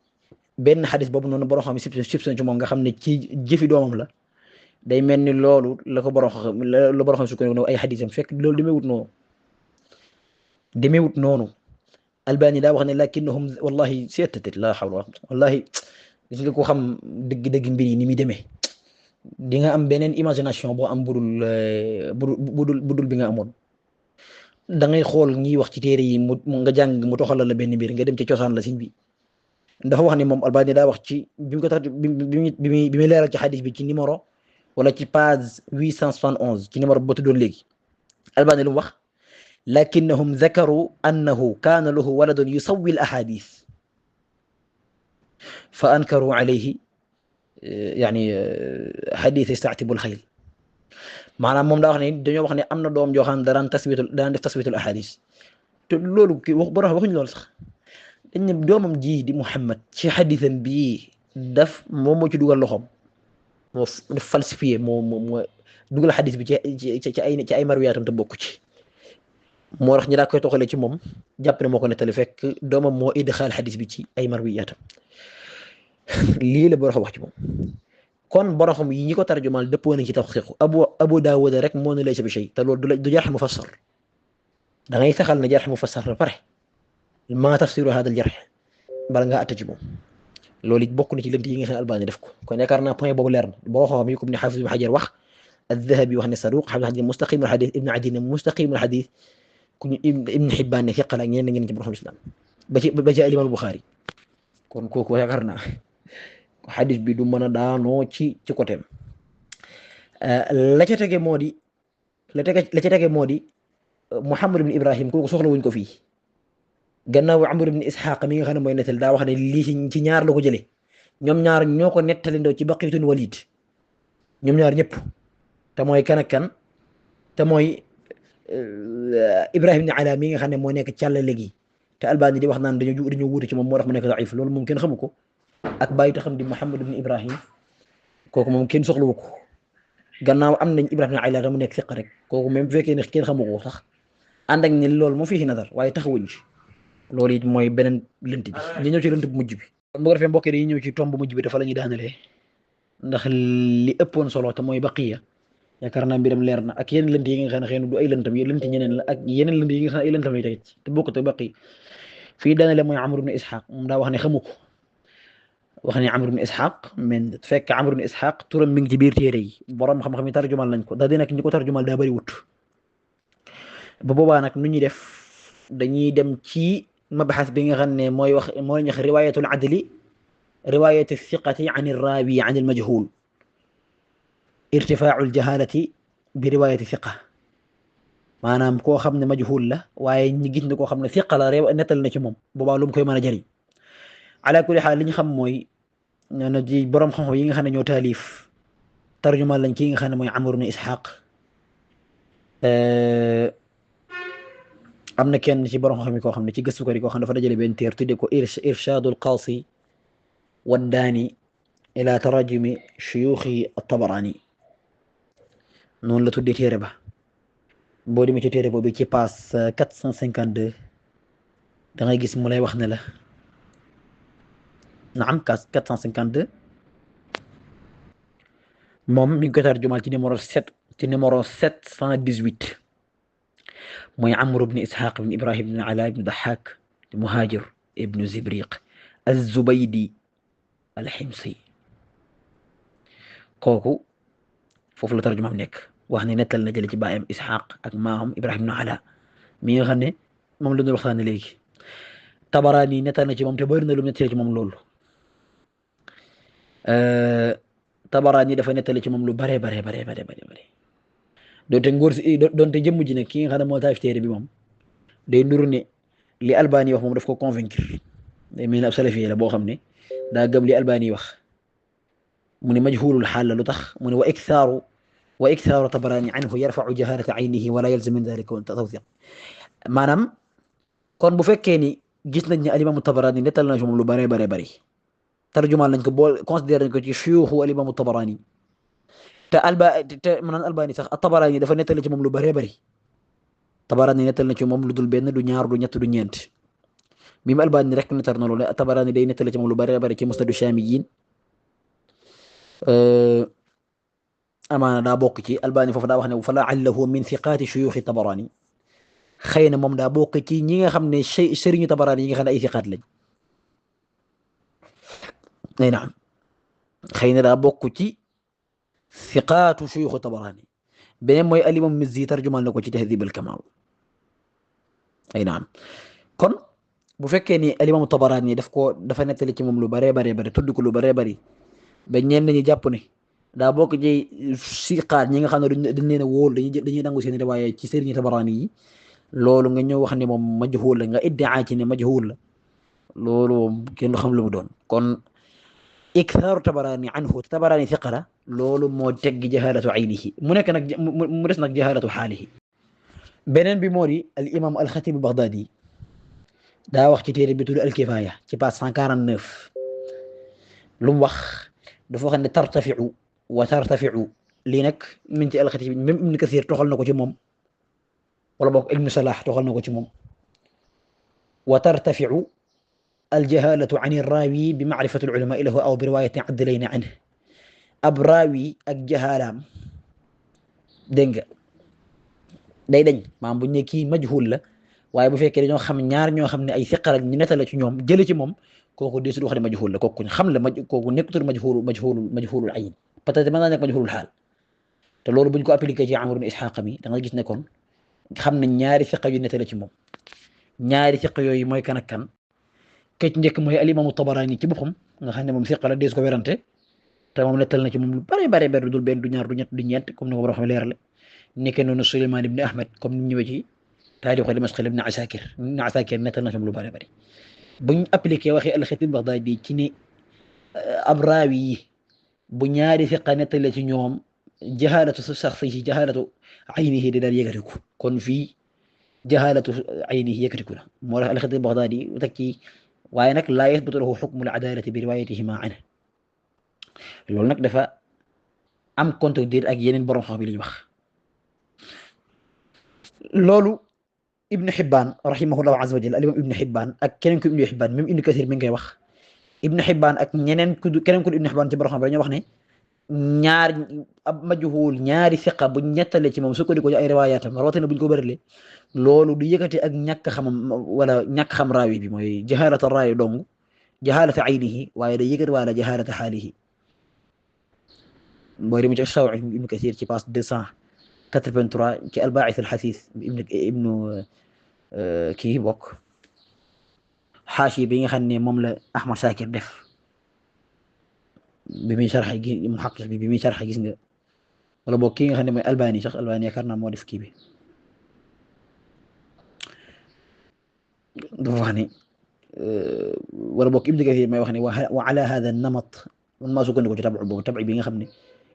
benn xadis boobu noonu borom xam ne sib ci moom nga xam ne ci jëfi doomam la day mel ni loolu la ko borom xam la borom xam sukkandiku ay xadisam fekk loolu demeewut noonu Albani daa wax ne lakinnahum wallahi seetatit la hawla wallahi gis nga ko xam dëgg-dëgg mbir yi ni muy demee di nga am beneen imagination boo am budul bi nga amoon da ngay xool ñiy wax ci téere yi mu nga jàng mu toxalal la benn mbir nga dem ci cosaan la siñ bi dafa wax ne moom Albani daa wax ci bi mu ko tax bi muy leeral ci xadis bi ci numéro wala ci page 871 ci numéro ba tuddoon léegi Albani lu mu wax lakinnahum dhakaru annahu kaana lahu waladun yusawwi al ahadith fa ankaru alayhi yani xadis istaatibul xayl maanaam moom daa wax ne dañoo wax ne am na doom joo xam ne daan def taswitul ahadis te loolu kii borom waxuñu loolu sax dañ ne doomam ji di Muhammad ci xadisam bii daf moom moo ci dugal loxoom moo falsifié moo dugal xadis bi ci ay marwiyaatam te bokku ci moo tax ñi daa koy toxalee ci moom jàpp ne moo ko nettali fekk doomam moo idxaal xadis bi ci ay marwiyaatam lii la borom wax ci moom kon borom yi ñi ko tarjumaal dëppoo nañ ci taxqiqu Abu Daawuda rek moo ne laysa bi shay te loolu du jarx mufassar da ngay saxal ne jarx mufassar ba pare maa tafsiru hada al jarx bala ngaa atta ci moom loolu it bokk na ci lënt yi nga xam ne Albani def ko kon yaakaar naa point boobu leer na borom xam yi comme ni Xaafis ibn Xajar wax az-Zahabi wax ne saduq Xaafis xadis mustaqimul xadis Ibn Adi ne mustaqimul xadis ku ñu Ibn Xibbaan ne fiqa la ñeneen ngeen ci borom islam ba ci Imaam Buxaari kon kooku yaakaar naa xadis bi du mën a daanoo ci côté la ca tege moo di la ca tege moo di Muhammad ibn Ibrahim kooku soxla wuñ ko fii gannaaw Amr ibn Ishaq mi nga xam ne mooy nettali daa wax ne lii ci ñaar la ko jëlee ñoom ñaar ñoo ko nettali ndaw ci Baqiyatun Walid ñoom ñaar ñëpp te mooy kan ak kan te mooy Ibrahim ibn Ala mi nga xam ne moo nekk càllale gi te Albani di wax naan dañoo wuute ci moom moo tax mu nekk daif loolu moom kenn xamu ko ak bàyyi taxam di Muhammad ibn Ibrahim kooku moom kenn soxlawu ko gannaaw am nañ Ibrahim ibn Ala mu nekk fiq rek kooku même bu fekkee ne kenn xamu ko sax ànd ak ne loolu moo fi nadar waaye taxawuñ ci loolu it mooy beneen lënt bi ñu ñëw ci lënt bu mujj bi kon bu ko defee mbokk yi dañuy ñëw ci tomb bu mujj bi dafa la ñuy daanalee ndax li ëppoon solo te mooy baqiya yaakaar naa mbiram leer na ak yeneen lënt yi nga xam ne xëy na du ay lëntam yi lënt ñeneen la ak yeneen lënt yi nga xam ne ay lëntam lay teg te bokkut ak baqi fii daanale mooy Amr ibn Ishaq moom daa wax ne xamu ko wax ne Amr ibn Ishaq mais fekk Amr ibn Ishaq turam mi ngi ci biir téere yi borom xam-xam yi tarjumal nañ ko daa di nag ñi ko tarjumal daa bëri wut ba boobaa nag nu ñuy def dañuy dem ci mabaxas bi nga xam ne mooy ñax riwayatul adli riwayatu thiqati an irrawi an almajhul irtifaau aljahalati bi riwayati thiqa maanaam koo xam ne majhul la waaye ñi gis ne koo xam ne thiqa la nettal na ci moom boobaa lu mu koy mën a jëriñ ala kulli xaal li ñu xam mooy na ci borom xam-xam yi nga xam ne ñoo taalif tarjumal lañ ki nga xam ne mooy Amr ibn Ishaq am na kenn ci borom xam-xam yi koo xam ne ci gëstukat yi koo xam ne dafa dajale benn téer tudde ko Irshaadul Qaasi waddaani ila tarajumi shuyuuxi at-Tabaraani noonu la tuddee téere ba boo demee ci téere boobu ci passe 452 da ngay gis mu lay wax ne la naam 452 moom mi ngi ko tarjumal ci numéro 718 mooy Amr ibn Ishaq ibn Ibrahim ibn Ala ibn Dahhak Muhajir ibn Zibriq az-Zubaydi al-Himsi kooku foofu la tarjumaam nekk wax ne nettal na jële ci baayam Ishaq ak maamam Ibrahim ibn Ala mi nga xam ne moom la ñu waxtaane léegi Tabarani nettal na ci moom te bëri na lu mu nettali ci moom loolu Tabarani dafa nettali ci moom lu bare doonte jëmm ji ne ki nga xam ne moo taaf téere bi moom day nuru ne li Albani wax moom daf ko convaincre day mel ne ab salafi la boo xam ne daa gëm li Albani wax mu ne majhulul xaal la lu tax mu ne wa iktharu tabarani anhu yarfau jahalata aynihi wala yalzam min dalika tawthiq maanaam kon bu fekkee ni gis nañ ne alimamu tabarani nettal na ci moom lu bare bare bari tarjumaal nañ ko bool considéré nañ ko ci suyuuxu alimamu tabarani te maanaam albani sax tabarani dafa nettali ci moom lu bare bari tabarani nettal na ci moom lu dul benn du ñaar du ñett du ñeent mi mu albani rek nettal na loolu tabarani day nettali ci moom lu bare bari ci musnadu shaamiyin amaana daa bokk ci albani foofu daa wax ne fa la'allahu min thiqaati shuyuuxi tabarani xëy na moom daa bokk ci ñi nga xam ne sëriñu tabarani yi nga xam ne ay thiqaat lañ ay naam xëy na daa bokk ci thiqaatu shuyuuxi tabarani beneen mooy alimam Mizzi tarjumal na ko ci tahdib al kamal ay naam kon bu fekkee ni alimam tabarani dafa nettali ci moom lu baree baree bari tudd ko lu baree bari ba ñenn ñi jàpp ne daa bokk ci siqaat ñi nga xam ne dañ leen a wóol dañuy nangu seen riwaaya ci sëriñu tabarani yi loolu nga ñëw wax ne moom majhul la nga iddia ci ne majhul la loolu kenn du xam lu mu doon kon iktharu tabarani anhu tabarani thiqa la loolu moo teggi jahalatu aynihi mu nekk nag mu des nag jahalatu xaalihi beneen bi moo di al imam al xatib al baghdadi daa wax ci téere bi tudd al kifaya ci page 149 lu mu wax dafa wax ne tartafiu wa tartafiu lii nag min ci al xatib même ibn kathir toxal na ko ci moom wala boog ibnu salah toxal na ko ci moom wa tartafiu aljahalatu an irraawi bi macrifati alulamaai lahu aw bi riwayatin addalayni anhu ab raawi ak jahaalaam dégg nga day dañ maanaam bu ñu ne kii majhul la waaye bu fekkee dañoo xam ñaar ñoo xam ne ay siqar ak ñu nettale ci ñoom jële ci moom kooku desul wax ne majhul la kooku xam la kooku nekkutul majhulul ayn peut-être mën naa nekk majhulul xaal te loolu buñ ko appliqué ci Amr ibn Ishaq mi da nga gis ne kon xam nañ ñaari siqa yu nettale ci moom ñaari siqa yooyu mooy kan ak kan ke ci njëkk mooy alimamu Tabarani ci boppam nga xam ne moom siqa la dees ko werante te moom nettal na ci moom lu bare bare bare dul benn du ñaar du ñett du ñeent comme ni ko borom xam leerale nekkee noonu Suleymaan ibn Ahmad comme ni ñëwee ci taarixu Dimashq ibn Asakir nettal na ci moom lu bare bare buñ appliqué waxee al-Khatib al-Baghdadi ci ni ab raawi yi bu ñaari siqa nettale ci ñoom jahalatu shakhsihi jahalatu aynihi di daal yëkkatiku kon fii jahalatu aynihi yëkkatiku na moo tax al-Khatib al-Baghdadi teg ci waaye nag laa yasbutu lahu hukmu al-adaalati bi riwaayatihima anhu loolu nag dafa am contredire ak yeneen borom xam bi li ñu wax loolu Ibn Hibbaan rahimahullahu azza wa jalla al-imam Ibn Hibbaan ak keneen ku Ibn Hibbaan même Ibn Kathir mi ngi koy wax Ibn Hibbaan ak keneen ku Ibn Hibbaan ci borom xam bi dañoo wax ne ñaar ab majhul ñaari siqa bu ñettale ci moom sukkandiku ci ay riwaayatam rawatina buñ ko bërile loolu du yëkkati ak ñàkk xamam wala ñàkk xam raawi bi mooy jahalata raawi dong jahalata aynihi waaye day yëkkati wala jahalata xaalihi mooy dem ci Shawh Ibn Kathir ci page 283 ci al-Baa'ith al-Hasiis ibnu kii bokk xaashi bi nga xam ne moom la Ahmad Shakir def bi muy sharx muhaqqiq bi muy sharx gis nga wala boog kii nga xam ne mooy Albani sax Albani yaakaar naa moo def kii bi dafa wax ni wala boog Ibn Kathir may wax ne wa ala hada an-namat man maa sukkandiku ci tabu boobu tabi bi nga xam ne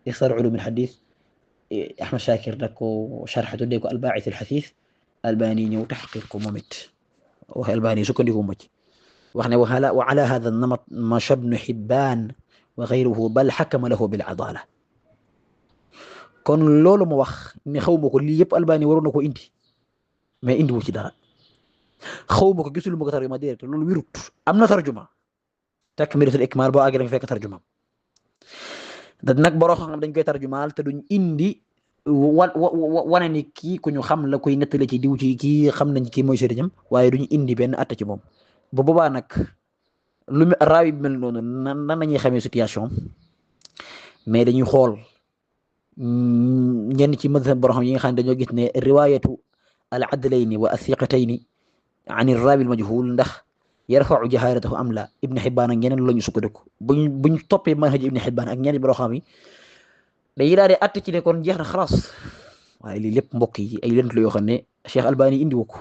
Ikhtisar Ulum al-Hadith Ahmad Shakir da ko sharx tuddee ko al-Baa'ith al-Hasiis Albani ñëw taxqiq ko moom it wax Albani sukkandiku ma ci wax ne wa ala hada an-namat masha Ibn Hibbaan wa ghayruhu bal hakama lahu bil adaala kon loolu mu wax ne xaw ma ko lii yëpp Albani waroon na ko indi mais indi wu ci dara xaw ma ko gisul ma ko tarjuma direct loolu wirut am na tarjuma Takmilatul Ikmaal boo àggee da nga fekk tarjuma da nag boroo xam dañ koy tarjumaal te duñ indi wane ni kii ku ñu xam la koy nettale ci diw ci kii xam nañ kii mooy sëriñam waaye duñ indi benn atta ci moom bu boobaa nag lu raawi bi mel noonu nan nañuy xamee situation mais dañuy xool ñenn ci mazhab borom xam yi nga xam ne dañoo gis ne riwaayatu al adlayni wa athiqatayni an ar-raawi al-majhul ndax yarfa'u jahalatahu am la Ibn Hibbaan ak ñeneen lañu sukkandiku buñ toppee manhaj Ibn Hibbaan ak ñeneen borom xam yi dañuy daal di att ci ne kon jeex na xalaas waaye lii lépp mbokk yi ay lënt la yoo xam ne Cheikh Albani indi wu ko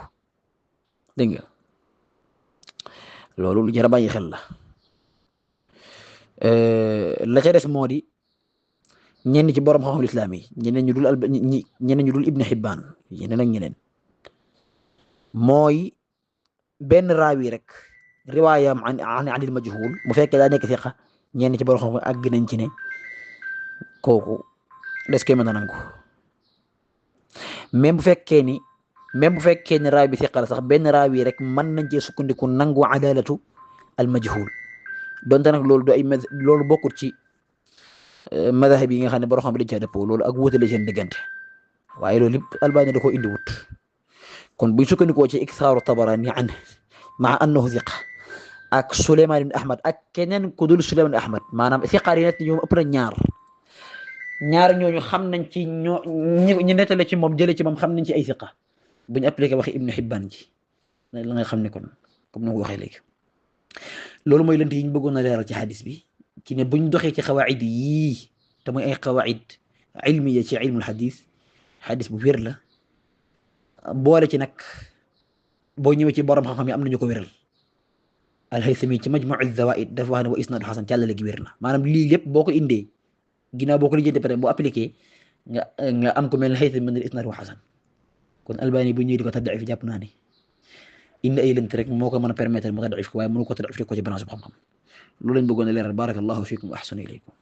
dégg nga loolu lu jar a bàyyi xel la ca des moo di ñenn ci borom xam-xam lislaam yi ñeneen ñu dul ñeneen ñu dul Ibn Hibbaan ñeneen ak ñeneen mooy benn raawi rek riwaayam an anil majhul bu fekkee daa nekk siqa ñenn ci borom xam-xam àgg nañ ci ne kooku des koy mën a nangu même bu fekkee ni raawi bi siqa la sax benn raawi rek mën nañ cee sukkandiku nangu adalatu al majhul donte nag loolu loolu bokkut ci madahib yi nga xam ne borom xam dañ cee dëppoo loolu ak wutale seen diggante waaye loolu lépp Albani da koo indi wut kon buñ sukkandikoo ci iksaaru Tabarani an maa annahu siqa ak Souleymane ibn Ahmad ak keneen ku dul Souleymane ibn Ahmad maanaam siqaar yi net ñoom ëpp na ñaar ñooñu xam nañ ci ñu nettale ci moom jële ci moom xam nañ ci ay siqa buñ appliqué waxi Ibn Hibban ji la nga xam ne kon comme ni ko waxee léegi loolu mooy lënt yi ñu bëggoon a leeral ci xadis bi ci ne buñ doxee ci xawaid yii te muy ay xawaid ilmiya ci ilmul xadis bu wér la boole ci nag boo ñëwee ci borom xam-xam yi am nañu ko wéral al-Haythami ci Majmu'u Zawaid dafa wax ne wa isnaadu xasan càllale gi wér na maanaam lii lépp boo ko indee ginnaaw boo ko lijjantee pare boo appliqué nga am ko mel ne Haythami mën na isnaadu xasan kon Albani bu ñëwee di ko taddaif jàpp naa ne indi ay lënt rek moo ko mën a permettre mu taddaif ko waaye mënu ko taddaif ko ci branche bu xam-xam loolu lañ bëggoon a leeral barakallahu fiikum wa ahsana ilaykum